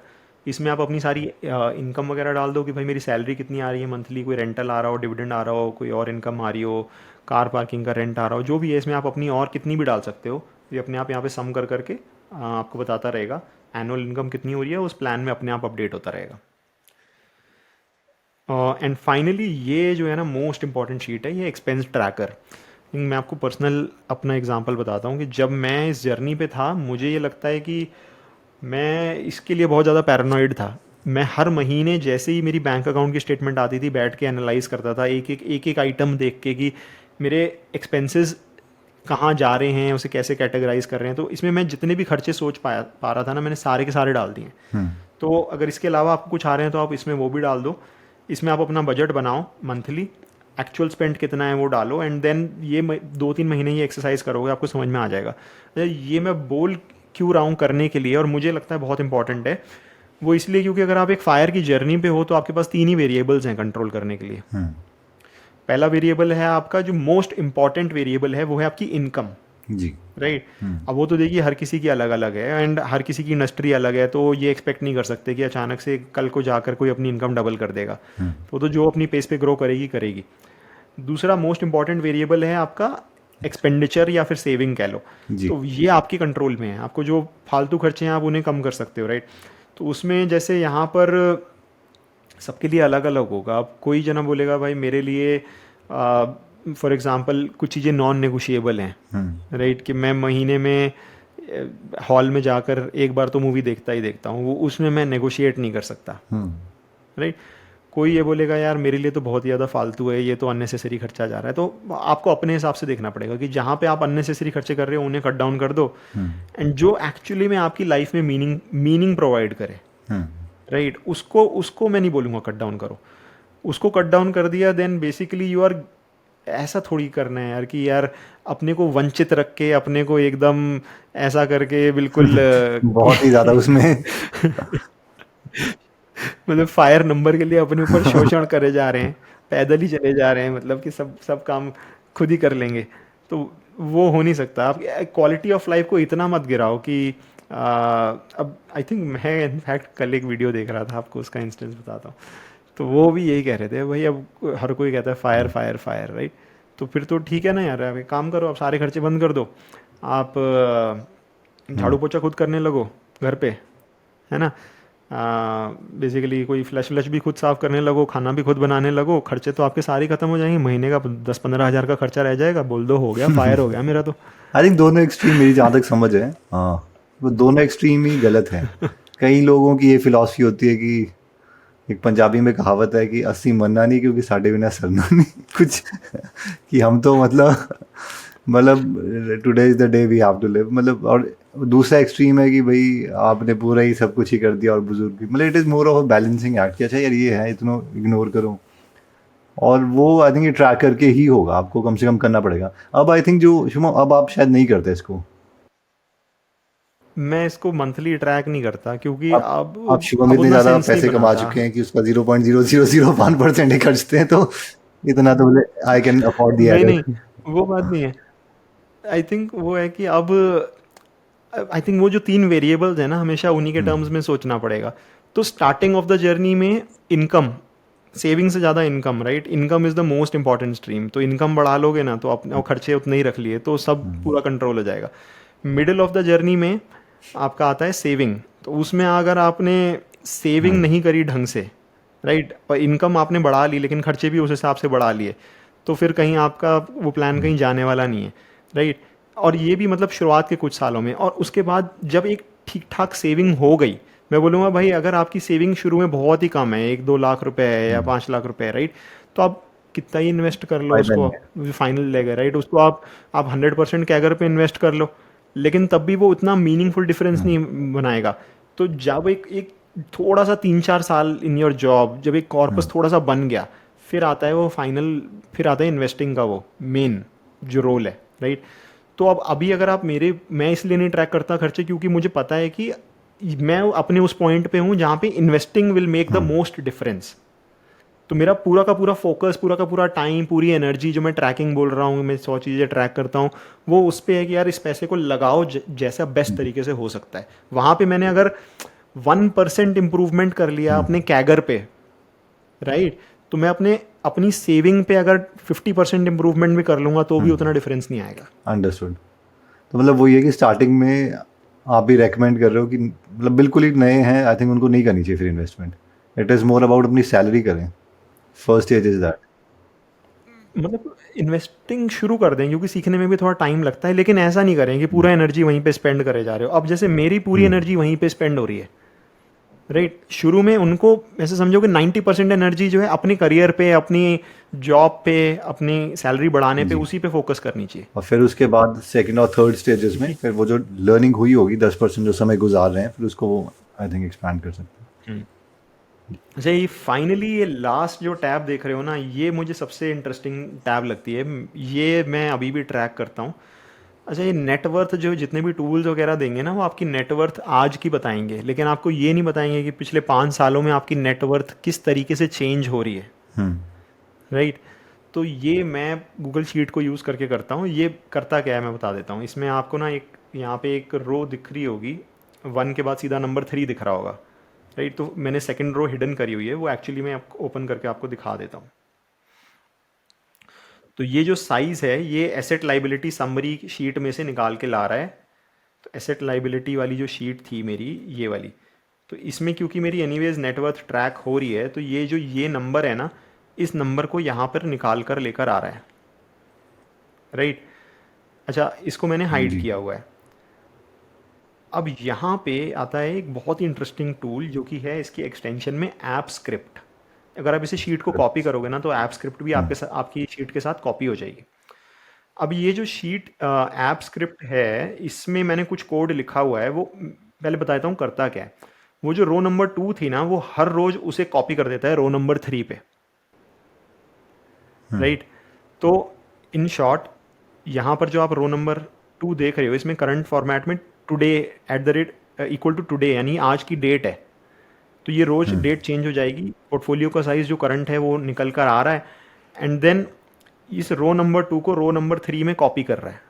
इसमें आप अपनी सारी इनकम वगैरह डाल दो कि भाई मेरी सैलरी कितनी आ रही है मंथली, कोई रेंटल आ रहा हो, डिविडेंड आ रहा हो, कोई और इनकम आ रही हो, कार पार्किंग का रेंट आ रहा हो, जो भी है इसमें आप अपनी और कितनी भी डाल सकते हो। ये अपने आप यहाँ पे सम कर करके आपको बताता रहेगा एनुअल इनकम कितनी हो रही है, उस प्लान में अपने आप अपडेट होता रहेगा। एंड फाइनली ये जो है ना मोस्ट इंपॉर्टेंट शीट है, ये एक्सपेंस ट्रैकर। मैं आपको पर्सनल अपना एग्जांपल बताता हूँ कि जब मैं इस जर्नी पे था, मुझे ये लगता है कि मैं इसके लिए बहुत ज़्यादा पैरानॉइड था। मैं हर महीने जैसे ही मेरी बैंक अकाउंट की स्टेटमेंट आती थी, बैठ के एनालाइज करता था एक एक आइटम देख के कि मेरे एक्सपेंसेस कहाँ जा रहे हैं, उसे कैसे कैटेगराइज कर रहे हैं। तो इसमें मैं जितने भी खर्चे सोच पा रहा था ना, मैंने सारे के सारे डाल दिए। हम्म, तो अगर इसके अलावा आपको कुछ आ रहे हैं तो आप इसमें वो भी डाल दो। इसमें आप अपना बजट बनाओ मंथली, एक्चुअल स्पेंड कितना है वो डालो, एंड देन ये 2-3 महीने ये एक्सरसाइज करोगे, आपको समझ में आ जाएगा। ये मैं बोल क्यों रहा हूँ करने के लिए, और मुझे लगता है बहुत इंपॉर्टेंट है, वो इसलिए क्योंकि अगर आप एक फायर की जर्नी पे हो तो आपके पास 3 ही वेरिएबल्स हैं कंट्रोल करने के लिए। हम्म। पहला वेरिएबल है आपका, जो मोस्ट इंपॉर्टेंट वेरिएबल है, वो है आपकी इनकम, जी। राइट। हम्म, अब वो तो देखिए हर किसी की अलग अलग है एंड हर किसी की इंडस्ट्री अलग है, तो ये एक्सपेक्ट नहीं कर सकते कि अचानक से कल को जाकर कोई अपनी इनकम डबल कर देगा। हम्म। तो जो अपनी पेस पे ग्रो करेगी करेगी। दूसरा मोस्ट इंपॉर्टेंट वेरिएबल है आपका एक्सपेंडिचर या फिर सेविंग कह लो। जी। तो ये आपके कंट्रोल में है, आपको जो फालतू खर्चे हैं आप उन्हें कम कर सकते हो, राइट। तो उसमें जैसे यहाँ पर सबके लिए अलग अलग होगा। अब कोई जना बोलेगा भाई मेरे लिए फॉर एग्जांपल कुछ चीज़ें नॉन नेगोशिएबल हैं, हम्म, राइट, कि मैं महीने में हॉल में जाकर एक बार तो मूवी देखता ही देखता हूँ, वो उसमें मैं नेगोशिएट नहीं कर सकता, हम्म। राइट। कोई ये बोलेगा यार मेरे लिए तो बहुत ही ज़्यादा फालतू है, ये तो अननेसेसरी खर्चा जा रहा है। तो आपको अपने हिसाब से देखना पड़ेगा कि जहाँ पे आप अननेसेसरी खर्चे कर रहे हो उन्हें कट डाउन कर दो, हम्म, एंड जो एक्चुअली में आपकी लाइफ में मीनिंग प्रोवाइड करे, हम्म। राइट, उसको उसको मैं नहीं बोलूँगा कट डाउन करो। उसको कट डाउन कर दिया देन बेसिकली यू आर, ऐसा थोड़ी करना है यार कि यार अपने को वंचित रख के, अपने को एकदम ऐसा करके बिल्कुल बहुत ही ज़्यादा उसमें। मतलब फायर नंबर के लिए अपने ऊपर शोषण करे जा रहे हैं, पैदल ही चले जा रहे हैं, मतलब कि सब सब काम खुद ही कर लेंगे। तो वो हो नहीं सकता। आप क्वालिटी ऑफ लाइफ को इतना मत गिराओ कि अब आई थिंक मैं इनफैक्ट कल एक वीडियो देख रहा था, आपको उसका इंस्टेंस बताता हूँ तो वो भी यही कह रहे थे भाई, अब हर कोई कहता है फायर फायर फायर, राइट? तो फिर तो ठीक है ना यार, अब एक काम करो, आप सारे खर्चे बंद कर दो, आप झाड़ू हम्म। पोछा खुद करने लगो घर पे, है ना? बेसिकली कोई फ्लश व्लश भी खुद साफ करने लगो, खाना भी खुद बनाने लगो, खर्चे तो आपके सारे खत्म हो जाएंगे, महीने का 10-15 हज़ार का खर्चा रह जाएगा, बोल दो हो गया, फायर हो गया मेरा तो। आई थिंक दोनों एक्सट्रीम मेरी जहाँ तक समझ है, हाँ, वो दोनों एक्सट्रीम ही गलत है। कई लोगों की ये फिलॉसफी होती है कि एक पंजाबी में कहावत है कि अस्सी मरना नहीं क्योंकि साढ़े बिना सरना नहीं कुछ, कि हम तो मतलब today is the day we have to live, मतलब। और दूसरा एक्सट्रीम है कि भाई आपने पूरा ही सब कुछ ही कर दिया और बुजुर्ग भी, मतलब it is more of a balancing act कि अच्छा यार ये है, इतना इग्नोर करो। और वो आई थिंक ये ट्रैक करके ही होगा, आपको कम से कम करना पड़ेगा। अब आई थिंक जो शुभम, अब आप शायद नहीं करते इसको। मैं इसको मंथली ट्रैक नहीं करता क्योंकि आप आप शुभम अब इतने उतना ज़्यादा सेंस नहीं पैसे बना कमा था। चुके हैं कि उसका 0.0001% ही खर्चते हैं, तो इतना तो बोले आई कैन अफोर्ड दी नहीं नहीं, एरर। वो बात नहीं है। आई थिंक वो है कि अब आई थिंक वो जो 3 वेरिएबल्स है ना, हमेशा उन्हीं के टर्म्स में सोचना पड़ेगा। तो स्टार्टिंग ऑफ द जर्नी में इनकम, सेविंग से ज़्यादा income, right? Income is the most important stream. तो इनकम बढ़ा लोगे ना, तो अपने और खर्चे उतने ही रख लिए तो सब पूरा कंट्रोल हो जाएगा। मिडिल ऑफ द जर्नी में आपका आता है सेविंग। तो उसमें अगर आपने सेविंग नहीं करी ढंग से, राइट, और इनकम आपने बढ़ा ली लेकिन खर्चे भी उस हिसाब से बढ़ा लिए, तो फिर कहीं आपका वो प्लान कहीं जाने वाला नहीं है, राइट? और ये भी मतलब शुरुआत के कुछ सालों में, और उसके बाद जब एक ठीक ठाक सेविंग हो गई, मैं बोलूँगा भाई अगर आपकी सेविंग शुरू में बहुत ही कम है, 1-2 लाख रुपए है या 5 लाख रुपए है, राइट, तो आप कितना ही इन्वेस्ट कर लो फायदा उसको, नहीं है। फाइनल लेग है, राइट, उसको आप 100% कैगर पे इन्वेस्ट कर लो, लेकिन तब भी वो उतना मीनिंगफुल डिफरेंस नहीं बनाएगा। तो जब एक एक थोड़ा सा 3-4 साल इन योर जॉब, जब एक कॉर्पस थोड़ा सा बन गया, फिर आता है वो फाइनल, फिर आता है इन्वेस्टिंग का वो मेन जो रोल है, राइट? तो अब अभी अगर आप मैं इसलिए नहीं ट्रैक करता खर्चे क्योंकि मुझे पता है कि मैं अपने उस पॉइंट पे हूँ जहाँ पे investing will make the most difference. तो मेरा पूरा का पूरा फोकस, पूरा का पूरा टाइम, पूरी एनर्जी, जो मैं ट्रैकिंग बोल रहा हूँ, मैं 100 चीज़ें ट्रैक करता हूँ, वो उस पे है कि यार इस पैसे को लगाओ जैसा बेस्ट तरीके से हो सकता है। वहाँ पे मैंने अगर 1% इम्प्रूवमेंट कर लिया अपने कैगर पे, राइट, तो मैं अपने अपनी सेविंग पे अगर 50% इम्प्रूवमेंट भी कर लूँगा तो भी उतना डिफरेंस नहीं आएगा। अंडरस्टूड। तो मतलब वही है कि स्टार्टिंग में आप भी रेकमेंड कर रहे हो कि मतलब बिल्कुल ही नए हैं, आई थिंक उनको नहीं करनी चाहिए फिर investment. It is more about अपनी सैलरी करें, फर्स्ट स्टेज इज दैट। मतलब इन्वेस्टिंग शुरू कर दें क्योंकि सीखने में भी थोड़ा टाइम लगता है, लेकिन ऐसा नहीं करें कि पूरा एनर्जी वहीं पे स्पेंड करे जा रहे हो। अब जैसे मेरी पूरी एनर्जी वहीं पे स्पेंड हो रही है, राइट? शुरू में उनको ऐसे समझो कि 90% एनर्जी जो है अपने करियर पे, अपनी जॉब पे, अपनी सैलरी बढ़ाने पे, जी। उसी पे फोकस करनी चाहिए। और फिर उसके बाद सेकंड और थर्ड स्टेजेस में फिर वो जो लर्निंग हुई होगी 10% जो समय गुजार रहे हैं, फिर उसको वो आई थिंक एक्सपैंड कर सकते अच्छा, ये फाइनली ये लास्ट जो टैब देख रहे हो ना, ये मुझे सबसे इंटरेस्टिंग टैब लगती है, ये मैं अभी भी ट्रैक करता हूँ। अच्छा, ये नेटवर्थ जो जितने भी टूल्स वगैरह देंगे ना, वो आपकी नेटवर्थ आज की बताएंगे, लेकिन आपको ये नहीं बताएंगे कि पिछले 5 सालों में आपकी नेटवर्थ किस तरीके से चेंज हो रही है, हैं। राइट? तो ये मैं गूगल शीट को यूज़ करके करता हूँ। ये करता क्या है मैं बता देता हूँ। इसमें आपको ना एक यहाँ पे एक रो दिख रही होगी, 1 के बाद सीधा नंबर 3 दिख रहा होगा, राइट? तो मैंने सेकंड रो हिडन करी हुई है, वो एक्चुअली मैं आपको ओपन करके आपको दिखा देता हूँ। तो ये जो साइज़ है, ये एसेट लाइबिलिटी समरी शीट में से निकाल के ला रहा है। तो एसेट लाइबिलिटी वाली जो शीट थी मेरी, ये वाली, तो इसमें क्योंकि मेरी एनीवेज नेटवर्थ ट्रैक हो रही है, तो ये जो ये नंबर है ना, इस नंबर को यहाँ पर निकाल कर लेकर आ रहा है, राइट? अच्छा, इसको मैंने हाइड जी। किया हुआ है। अब यहाँ पे आता है एक बहुत ही इंटरेस्टिंग टूल जो कि है इसकी एक्सटेंशन में ऐप स्क्रिप्ट। अगर आप इसे शीट को कॉपी करोगे ना, तो ऐप स्क्रिप्ट भी आपके साथ, आपकी शीट के साथ कॉपी हो जाएगी। अब ये जो शीट ऐप स्क्रिप्ट है, इसमें मैंने कुछ कोड लिखा हुआ है, वो पहले बताता हूँ करता क्या है। वो जो रो नंबर 2 थी ना, वो हर रोज उसे कॉपी कर देता है रो नंबर 3 पे, राइट? तो इन शॉर्ट, यहाँ पर जो आप रो नंबर 2 देख रहे हो, इसमें करंट फॉर्मेट में today at the rate equal to today, यानी आज की डेट है। तो ये रोज डेट चेंज हो जाएगी, पोर्टफोलियो का साइज जो करंट है वो निकल कर आ रहा है, एंड देन इस रो नंबर 2 को रो नंबर 3 में कॉपी कर रहा है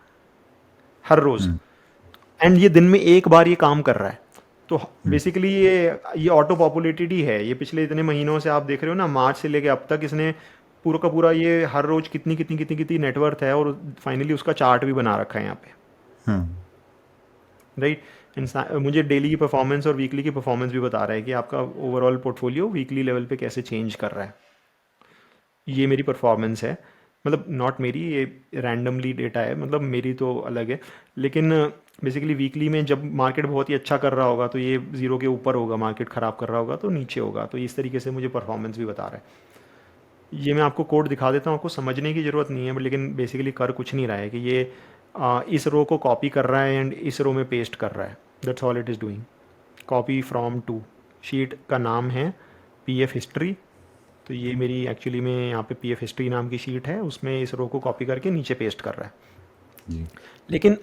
हर रोज, एंड ये दिन में एक बार ये काम कर रहा है। तो बेसिकली ये ऑटो पॉपुलेटेड ही है। ये पिछले इतने महीनों से आप देख रहे हो ना, मार्च से लेके अब तक इसने पूरा का पूरा ये हर रोज कितनी कितनी कितनी कितनी नेटवर्थ है, और फाइनली उसका चार्ट भी बना रखा है यहाँ पे, हम्म राइट। मुझे डेली की परफॉर्मेंस और वीकली की परफॉर्मेंस भी बता रहा है कि आपका ओवरऑल पोर्टफोलियो वीकली लेवल पे कैसे चेंज कर रहा है। ये मेरी परफॉर्मेंस है, मतलब नॉट मेरी, ये रैंडमली डेटा है, मतलब मेरी तो अलग है। लेकिन बेसिकली वीकली में जब मार्केट बहुत ही अच्छा कर रहा होगा तो ये ज़ीरो के ऊपर होगा, मार्केट ख़राब कर रहा होगा तो नीचे होगा। तो इस तरीके से मुझे परफॉर्मेंस भी बता रहा है। ये मैं आपको कोड दिखा देता हूँ, आपको समझने की ज़रूरत नहीं है, बट लेकिन बेसिकली कर कुछ नहीं रहा है कि ये इस रो को कॉपी कर रहा है एंड इस रो में पेस्ट कर रहा है। That's all it is doing. Copy from to, sheet का नाम है पीएफ हिस्ट्री। तो ये मेरी एक्चुअली में यहाँ पे पीएफ हिस्ट्री नाम की शीट है, उसमें इस रो को कॉपी करके नीचे पेस्ट कर रहा है। जी। लेकिन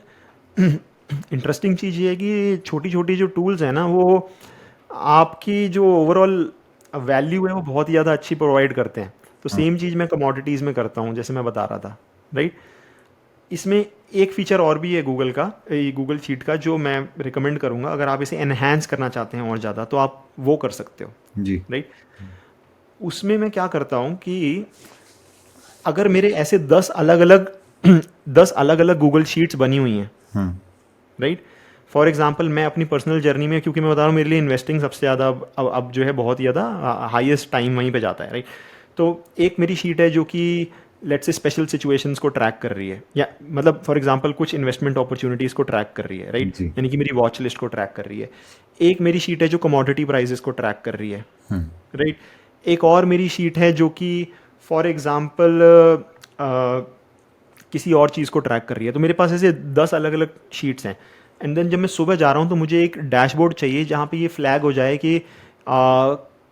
इंटरेस्टिंग चीज़ ये है कि छोटी छोटी जो टूल्स हैं ना, वो आपकी जो ओवरऑल वैल्यू है वो बहुत ही ज़्यादा अच्छी प्रोवाइड करते हैं। तो सेम चीज़ मैं कमोडिटीज़ में करता हूँ, जैसे मैं बता रहा था, राइट। इसमें एक फीचर और भी है गूगल का, गूगल शीट का, जो मैं रिकमेंड करूँगा। अगर आप इसे एनहेंस करना चाहते हैं और ज़्यादा, तो आप वो कर सकते हो, जी। राइट। उसमें मैं क्या करता हूँ कि अगर मेरे ऐसे 10 अलग अलग 10 अलग अलग गूगल शीट्स बनी हुई हैं, हम्म राइट। फॉर एग्जांपल मैं अपनी पर्सनल जर्नी में, क्योंकि मैं बता रहा हूँ मेरे लिए इन्वेस्टिंग सबसे ज़्यादा अब जो है बहुत ही ज़्यादा हाईएस्ट टाइम वहीं पे जाता है, राइट। तो एक मेरी शीट है जो कि लेट्स से स्पेशल सिचुएशंस को ट्रैक कर रही है, या मतलब फॉर एग्जांपल कुछ इन्वेस्टमेंट अपॉर्चुनिटीज़ को ट्रैक कर रही है, राइट। जी। यानी कि मेरी वॉच लिस्ट को ट्रैक कर रही है। एक मेरी शीट है जो कमोडिटी प्राइजेस को ट्रैक कर रही है, हम्म राइट। एक और मेरी शीट है जो कि फॉर एग्जांपल किसी और चीज़ को ट्रैक कर रही है। तो मेरे पास ऐसे 10 अलग अलग शीट्स हैं। एंड देन जब मैं सुबह जा रहा हूँ तो मुझे एक डैशबोर्ड चाहिए जहाँ पे ये फ्लैग हो जाए कि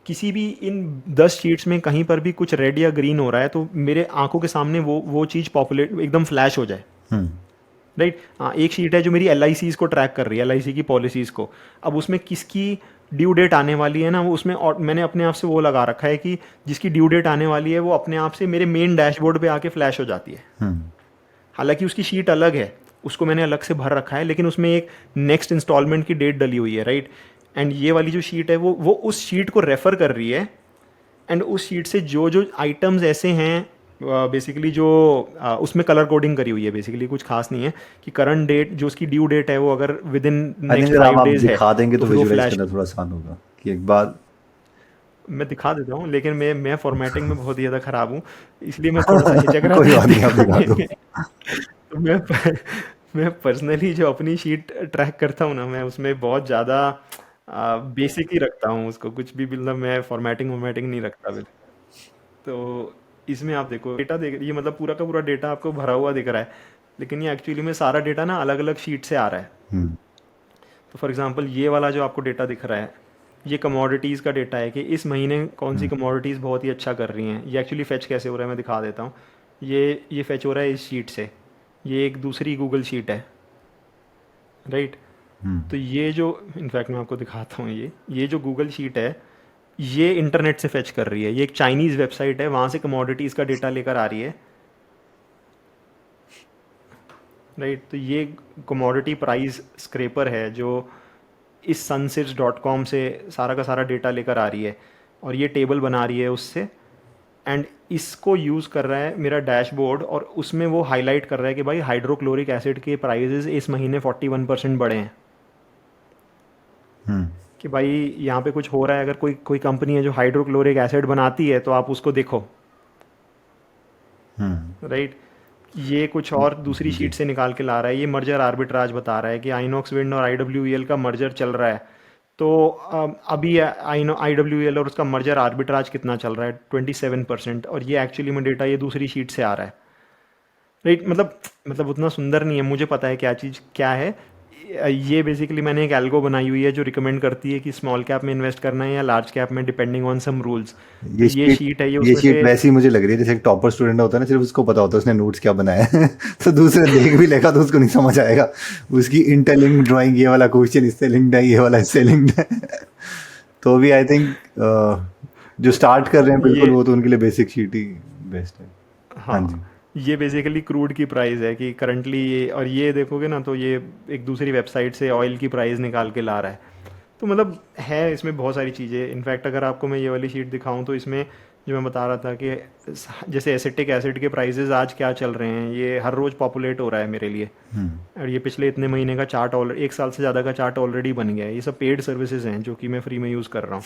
किसी भी इन 10 शीट्स में कहीं पर भी कुछ रेड या ग्रीन हो रहा है तो मेरे आंखों के सामने वो चीज़ पॉपुलेट एकदम फ्लैश हो जाए, हम्म राइट। हाँ, एक शीट है जो मेरी एल को ट्रैक कर रही है, एल की पॉलिसीज़ को। अब उसमें किसकी ड्यू डेट आने वाली है ना, वो उसमें और मैंने अपने आप से वो लगा रखा है कि जिसकी ड्यू डेट आने वाली है वो अपने आप से मेरे मेन डैशबोर्ड पे आके फ्लैश हो जाती है। हम्म हालांकि उसकी शीट अलग है, उसको मैंने अलग से भर रखा है, लेकिन उसमें एक नेक्स्ट इंस्टॉलमेंट की डेट डली हुई है, राइट। एंड ये वाली जो शीट है वो उस शीट को रेफर कर रही है। एंड उस शीट से जो जो आइटम्स ऐसे हैं बेसिकली जो उसमें कलर कोडिंग करी हुई है, बेसिकली कुछ खास नहीं है कि करंट डेट जो उसकी ड्यू डेट है वो अगर with in I think next अगर आप 5 डेज है दिखा देंगे तो तो फिर वो विजुअलाइज फ्लैश। करना थोड़ा आसान होगा कि एक बार। मैं दिखा देता हूँ, लेकिन मैं फॉर्मेटिंग में बहुत ही ज़्यादा ख़राब हूँ, इसलिए मैं थोड़ा सा हिचक रहा कोई था बात नहीं, आप दिखा दिखाने दो। में। तो मैं पर्सनली जो अपनी शीट ट्रैक करता हूँ ना, मैं उसमें बहुत ज़्यादा बेसिक ही रखता हूँ उसको, कुछ भी मतलब मैं फॉर्मेटिंग नहीं रखता बिल्कुल। तो इसमें आप देखो डेटा देख, ये मतलब पूरा का पूरा डेटा आपको भरा हुआ दिख रहा है, लेकिन ये एक्चुअली में सारा डेटा ना अलग अलग शीट से आ रहा है। हम्म तो फॉर एग्जांपल ये वाला जो आपको डेटा दिख रहा है, ये कमोडिटीज़ का डेटा है कि इस महीने कौन सी हम्म कमोडिटीज़ बहुत ही अच्छा कर रही हैं। ये एक्चुअली फेच कैसे हो रहा है मैं दिखा देता हूँ। ये फेच हो रहा है इस शीट से, ये एक दूसरी गूगल शीट है, राइट। हम्म तो ये जो इनफैक्ट मैं आपको दिखाता हूँ, ये जो गूगल शीट है ये इंटरनेट से फेच कर रही है। ये एक चाइनीज़ वेबसाइट है, वहाँ से कमोडिटीज़ का डेटा लेकर आ रही है, राइट। तो ये कमोडिटी प्राइस स्क्रेपर है जो इस sunsirs.com से सारा का सारा डेटा लेकर आ रही है और ये टेबल बना रही है उससे। एंड इसको यूज़ कर रहा है मेरा डैशबोर्ड, और उसमें वो हाईलाइट कर रहा है कि भाई हाइड्रोक्लोरिक एसिड के प्राइजेस इस महीने 41% बढ़े हैं। हम्म कि भाई यहाँ पे कुछ हो रहा है, अगर कोई कोई कंपनी है जो हाइड्रोक्लोरिक एसिड बनाती है तो आप उसको देखो, हम्म राइट। ये कुछ और दूसरी जी। शीट से निकाल के ला रहा है, ये मर्जर आर्बिट्राज बता रहा है कि आइनॉक्स विंड और IWEL का मर्जर चल रहा है। तो अभी IWEL और उसका मर्जर आर्बिट्राज कितना चल रहा है, 27%। और ये एक्चुअली में डेटा ये दूसरी शीट से आ रहा है, राइट। मतलब उतना सुंदर नहीं है, मुझे पता है क्या चीज़ क्या है। ये बेसिकली मैंने एक एल्गो बनाई हुई है जो रिकमेंड करती है कि स्मॉल कैप में इन्वेस्ट करना है या लार्ज कैप में, डिपेंडिंग ऑन सम रूल्स। तो ये ये शीट शीट है, ये ये उसमें शीट से। वैसी ही मुझे लग रही है जैसे एक टॉपर स्टूडेंट होता है ना, सिर्फ उसको पता होता है उसने नोट्स क्या बनाया है। तो दूसरे देख भी लेगा तो उसको नहीं समझ आएगा। उसकी इंटरलिंक्ड ड्राइंग, ये वाला क्वेश्चन इससे लिंक्ड है, ये वाला इससे लिंक्ड है। तो भी आई थिंक जो स्टार्ट कर रहे हैं बिल्कुल, ये वो तो उनके लिए बेसिक शीट ही बेस्ट है। हाँ जी। हाँ, ये बेसिकली क्रूड की प्राइस है कि करंटली ये, और ये देखोगे ना तो ये एक दूसरी वेबसाइट से ऑयल की प्राइस निकाल के ला रहा है। तो मतलब है इसमें बहुत सारी चीज़ें। इनफैक्ट अगर आपको मैं ये वाली शीट दिखाऊं तो इसमें जो मैं बता रहा था कि जैसे एसिटिक एसिड के प्राइसेस आज क्या चल रहे हैं, ये हर रोज़ पॉपुलेट हो रहा है मेरे लिए। और ये पिछले इतने महीने का चार्ट ऑलरेडी, एक साल से ज़्यादा का चार्ट ऑलरेडी बन गया है। ये सब पेड सर्विसेज हैं जो कि मैं फ्री में यूज़ कर रहा हूँ।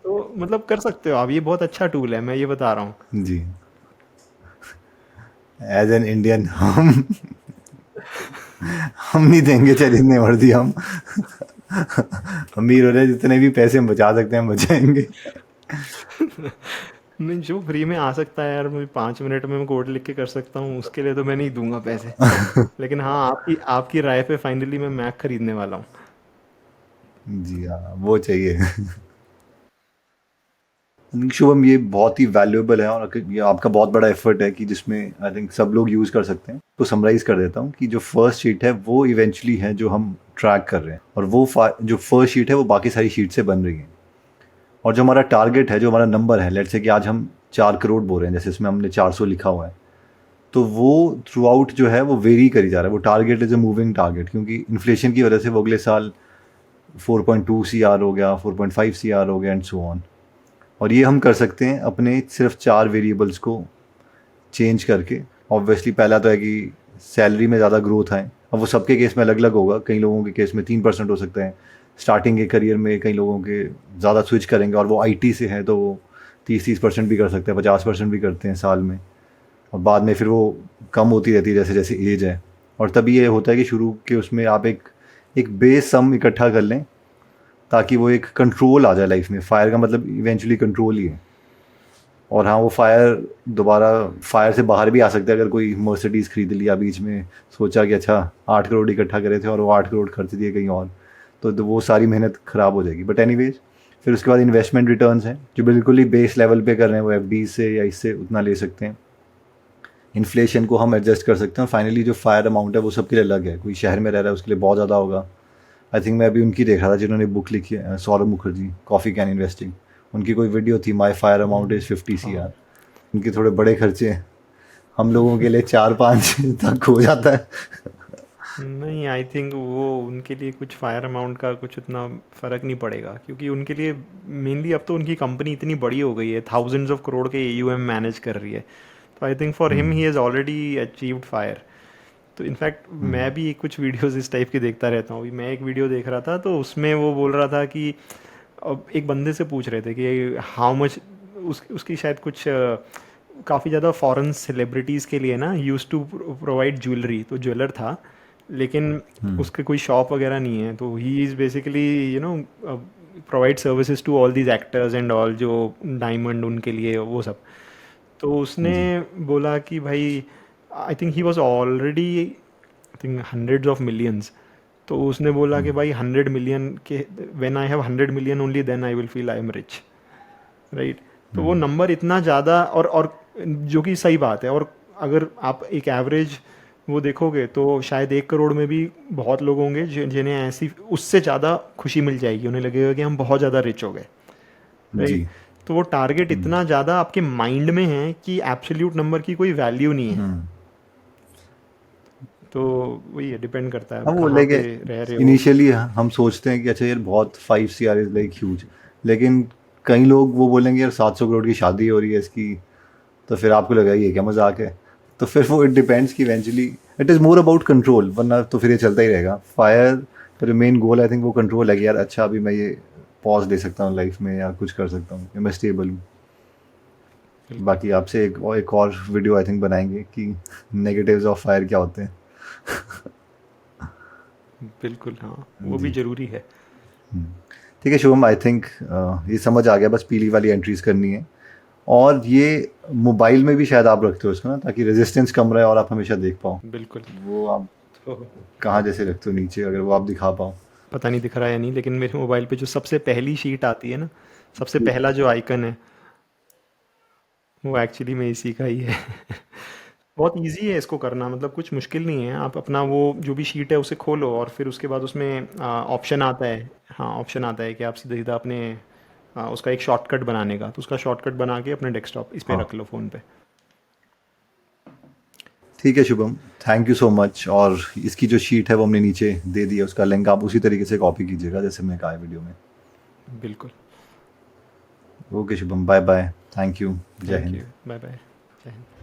तो मतलब कर सकते हो आप, ये बहुत अच्छा टूल है, मैं ये बता रहा हूँ। जी, एज एन इंडियन हम नहीं देंगे, चल इतने वर्दी हम अमीर हो रहे, जितने भी पैसे हम बचा सकते हैं हम बचाएंगे। नहीं, जो फ्री में आ सकता है यार, मुझे 5 मिनट में मैं कोड लिख के कर सकता हूँ, उसके लिए तो मैं नहीं दूंगा पैसे। लेकिन हाँ, आपकी आपकी राय पे फाइनली मैं मैक खरीदने वाला हूँ। जी हाँ, वो चाहिए। शुभम, ये बहुत ही वैल्यूएबल है और ये आपका बहुत बड़ा एफर्ट है कि जिसमें आई थिंक सब लोग यूज़ कर सकते हैं। तो समराइज़ कर देता हूँ कि जो फर्स्ट शीट है वो इवेंचुअली है जो हम ट्रैक कर रहे हैं, और वो जो फर्स्ट शीट है वो बाकी सारी शीट से बन रही है। और जो हमारा टारगेट है, जो हमारा नंबर है, लेट्स से कि आज हम 4 करोड़ बोल रहे हैं, जैसे इसमें हमने 400 लिखा हुआ है, तो वो थ्रू आउट जो है वो वेरी करी जा रहा है। वो target is a moving target, क्योंकि इन्फ्लेशन की वजह से वो अगले साल 4.2 CR हो गया, 4.5 CR हो गया, एंड सो ऑन। और ये हम कर सकते हैं अपने सिर्फ 4 वेरिएबल्स को चेंज करके। ऑब्वियसली पहला तो है कि सैलरी में ज़्यादा ग्रोथ आए। अब वो सबके केस में अलग अलग होगा, कई लोगों के केस में 3% हो सकता है स्टार्टिंग के करियर में, कई लोगों के ज़्यादा स्विच करेंगे और वो IT से है तो वो 30% भी कर सकते हैं, 50% भी करते हैं साल में, और बाद में फिर वो कम होती रहती है जैसे जैसे एज है। और तभी ये होता है कि शुरू के उसमें आप एक एक बेस सम इकट्ठा कर लें, ताकि वो एक कंट्रोल आ जाए लाइफ में। फायर का मतलब इवेंचुअली कंट्रोल ही है। और हाँ, वो फायर दोबारा फायर से बाहर भी आ सकता है अगर कोई मर्सिडीज़ खरीद लिया बीच में, सोचा कि अच्छा 8 करोड़ इकट्ठा करे थे और वो 8 करोड़ खर्च दिए कहीं और, तो वो सारी मेहनत ख़राब हो जाएगी। बट एनीवेज, फिर उसके बाद इन्वेस्टमेंट रिटर्न्स हैं जो बिल्कुल ही बेस लेवल पे कर रहे हैं, वो FD से या इससे उतना ले सकते हैं। इन्फ्लेशन को हम एडजस्ट कर सकते हैं। और फाइनली जो फायर अमाउंट है वो सबके लिए अलग है। कोई शहर में रह रहा है उसके लिए बहुत ज़्यादा होगा। आई थिंक मैं अभी उनकी देख रहा था जिन्होंने बुक लिखी है, Saurabh Mukherjee, coffee can investing. उनकी कोई वीडियो थी, माई फायर अमाउंट इज़ 50 हाँ। CR। उनके थोड़े बड़े खर्चे हैं, हम लोगों के लिए 4-5 तक हो जाता है। नहीं, आई थिंक वो उनके लिए कुछ फायर अमाउंट का कुछ उतना फ़र्क नहीं पड़ेगा, क्योंकि उनके लिए मेनली अब तो उनकी कंपनी इतनी बड़ी हो गई है, थाउजेंड्स ऑफ करोड़ के AUM मैनेज कर रही है। तो I think for him he has already achieved fire. तो इनफैक्ट मैं भी कुछ वीडियोस इस टाइप के देखता रहता हूँ। अभी मैं एक वीडियो देख रहा था तो उसमें वो बोल रहा था कि अब एक बंदे से पूछ रहे थे कि हाउ मच, उसकी शायद कुछ काफ़ी ज़्यादा फॉरेन सेलिब्रिटीज़ के लिए ना यूज़ टू प्रोवाइड ज्वेलरी, तो ज्वेलर था, लेकिन उसके कोई शॉप वगैरह नहीं है। तो he is basically provide services to all these actors and all, जो डायमंड उनके लिए वो सब। तो उसने जी। बोला कि भाई, I think he was already I think hundreds of millions. तो उसने बोला कि भाई 100 मिलियन के, when I have 100 million only then I will feel I am rich, right. तो वो नंबर इतना ज़्यादा, और जो कि सही बात है। और अगर आप एक एवरेज वो देखोगे तो शायद 1 करोड़ में भी बहुत लोग होंगे जिन्हें ऐसी उससे ज़्यादा खुशी मिल जाएगी, उन्हें लगेगा कि हम बहुत ज़्यादा रिच हो गए, राइट। जी। तो वो टारगेट इतना ज़्यादा आपके माइंड में है कि एब्सोल्यूट नंबर की कोई वैल्यू नहीं है। तो वही है, डिपेंड करता है हम वो कहाँ लेके पे रह रहे हो। इनिशियली हम सोचते हैं कि अच्छा यार बहुत 5 CR इज़ लाइक ह्यूज, लेकिन कई लोग वो बोलेंगे यार 700 करोड़ की शादी हो रही है इसकी, तो फिर आपको लगा ये क्या मजाक है। तो फिर वो इट डिपेंड्स कि eventually it is more about control, वरना तो फिर ये चलता ही रहेगा। फायर का जो मेन गोल आई थिंक वो कंट्रोल है कि यार अच्छा अभी मैं ये पॉज दे सकता हूँ लाइफ में, या कुछ कर सकता हूँ, या मैं स्टेबल हूँ। बिल्कुल। बाकी आपसे एक और वीडियो आई थिंक बनाएंगे कि नेगेटिव्स ऑफ फायर क्या होते हैं। बिल्कुल, हाँ, वो भी जी। ज़रूरी है। ठीक है शुभम, आई थिंक ये समझ आ गया, बस पीली वाली एंट्रीज करनी है। और ये मोबाइल में भी शायद आप रखते हो इसको ना, ताकि रेजिस्टेंस कम रहे और आप हमेशा देख पाओ। बिल्कुल। वो आप तो कहाँ जैसे रखते हो नीचे, अगर वो आप दिखा पाओ। पता नहीं दिख रहा है या नहीं, लेकिन मेरे मोबाइल पे जो सबसे पहली शीट आती है ना, सबसे पहला जो आइकन है, वो एक्चुअली में इसी का ही है। बहुत इजी है इसको करना, मतलब कुछ मुश्किल नहीं है। आप अपना वो जो भी शीट है उसे खोलो और फिर उसके बाद उसमें ऑप्शन आता है। हाँ, ऑप्शन आता है कि आप सीधा सीधा अपने उसका एक शॉर्टकट बनाने का, तो उसका शॉर्टकट बना के अपने डेस्कटॉप इस पे हाँ, रख लो फ़ोन पे। ठीक है Shubham, thank you so much. और इसकी जो शीट है वो हमने नीचे दे दी है, उसका लिंक आप उसी तरीके से कॉपी कीजिएगा जैसे मैं कहा है वीडियो में। बिल्कुल। Okay Shubham, bye bye, thank you, जय थैंक हिंद। यू, बाय बाय, जय हिंद।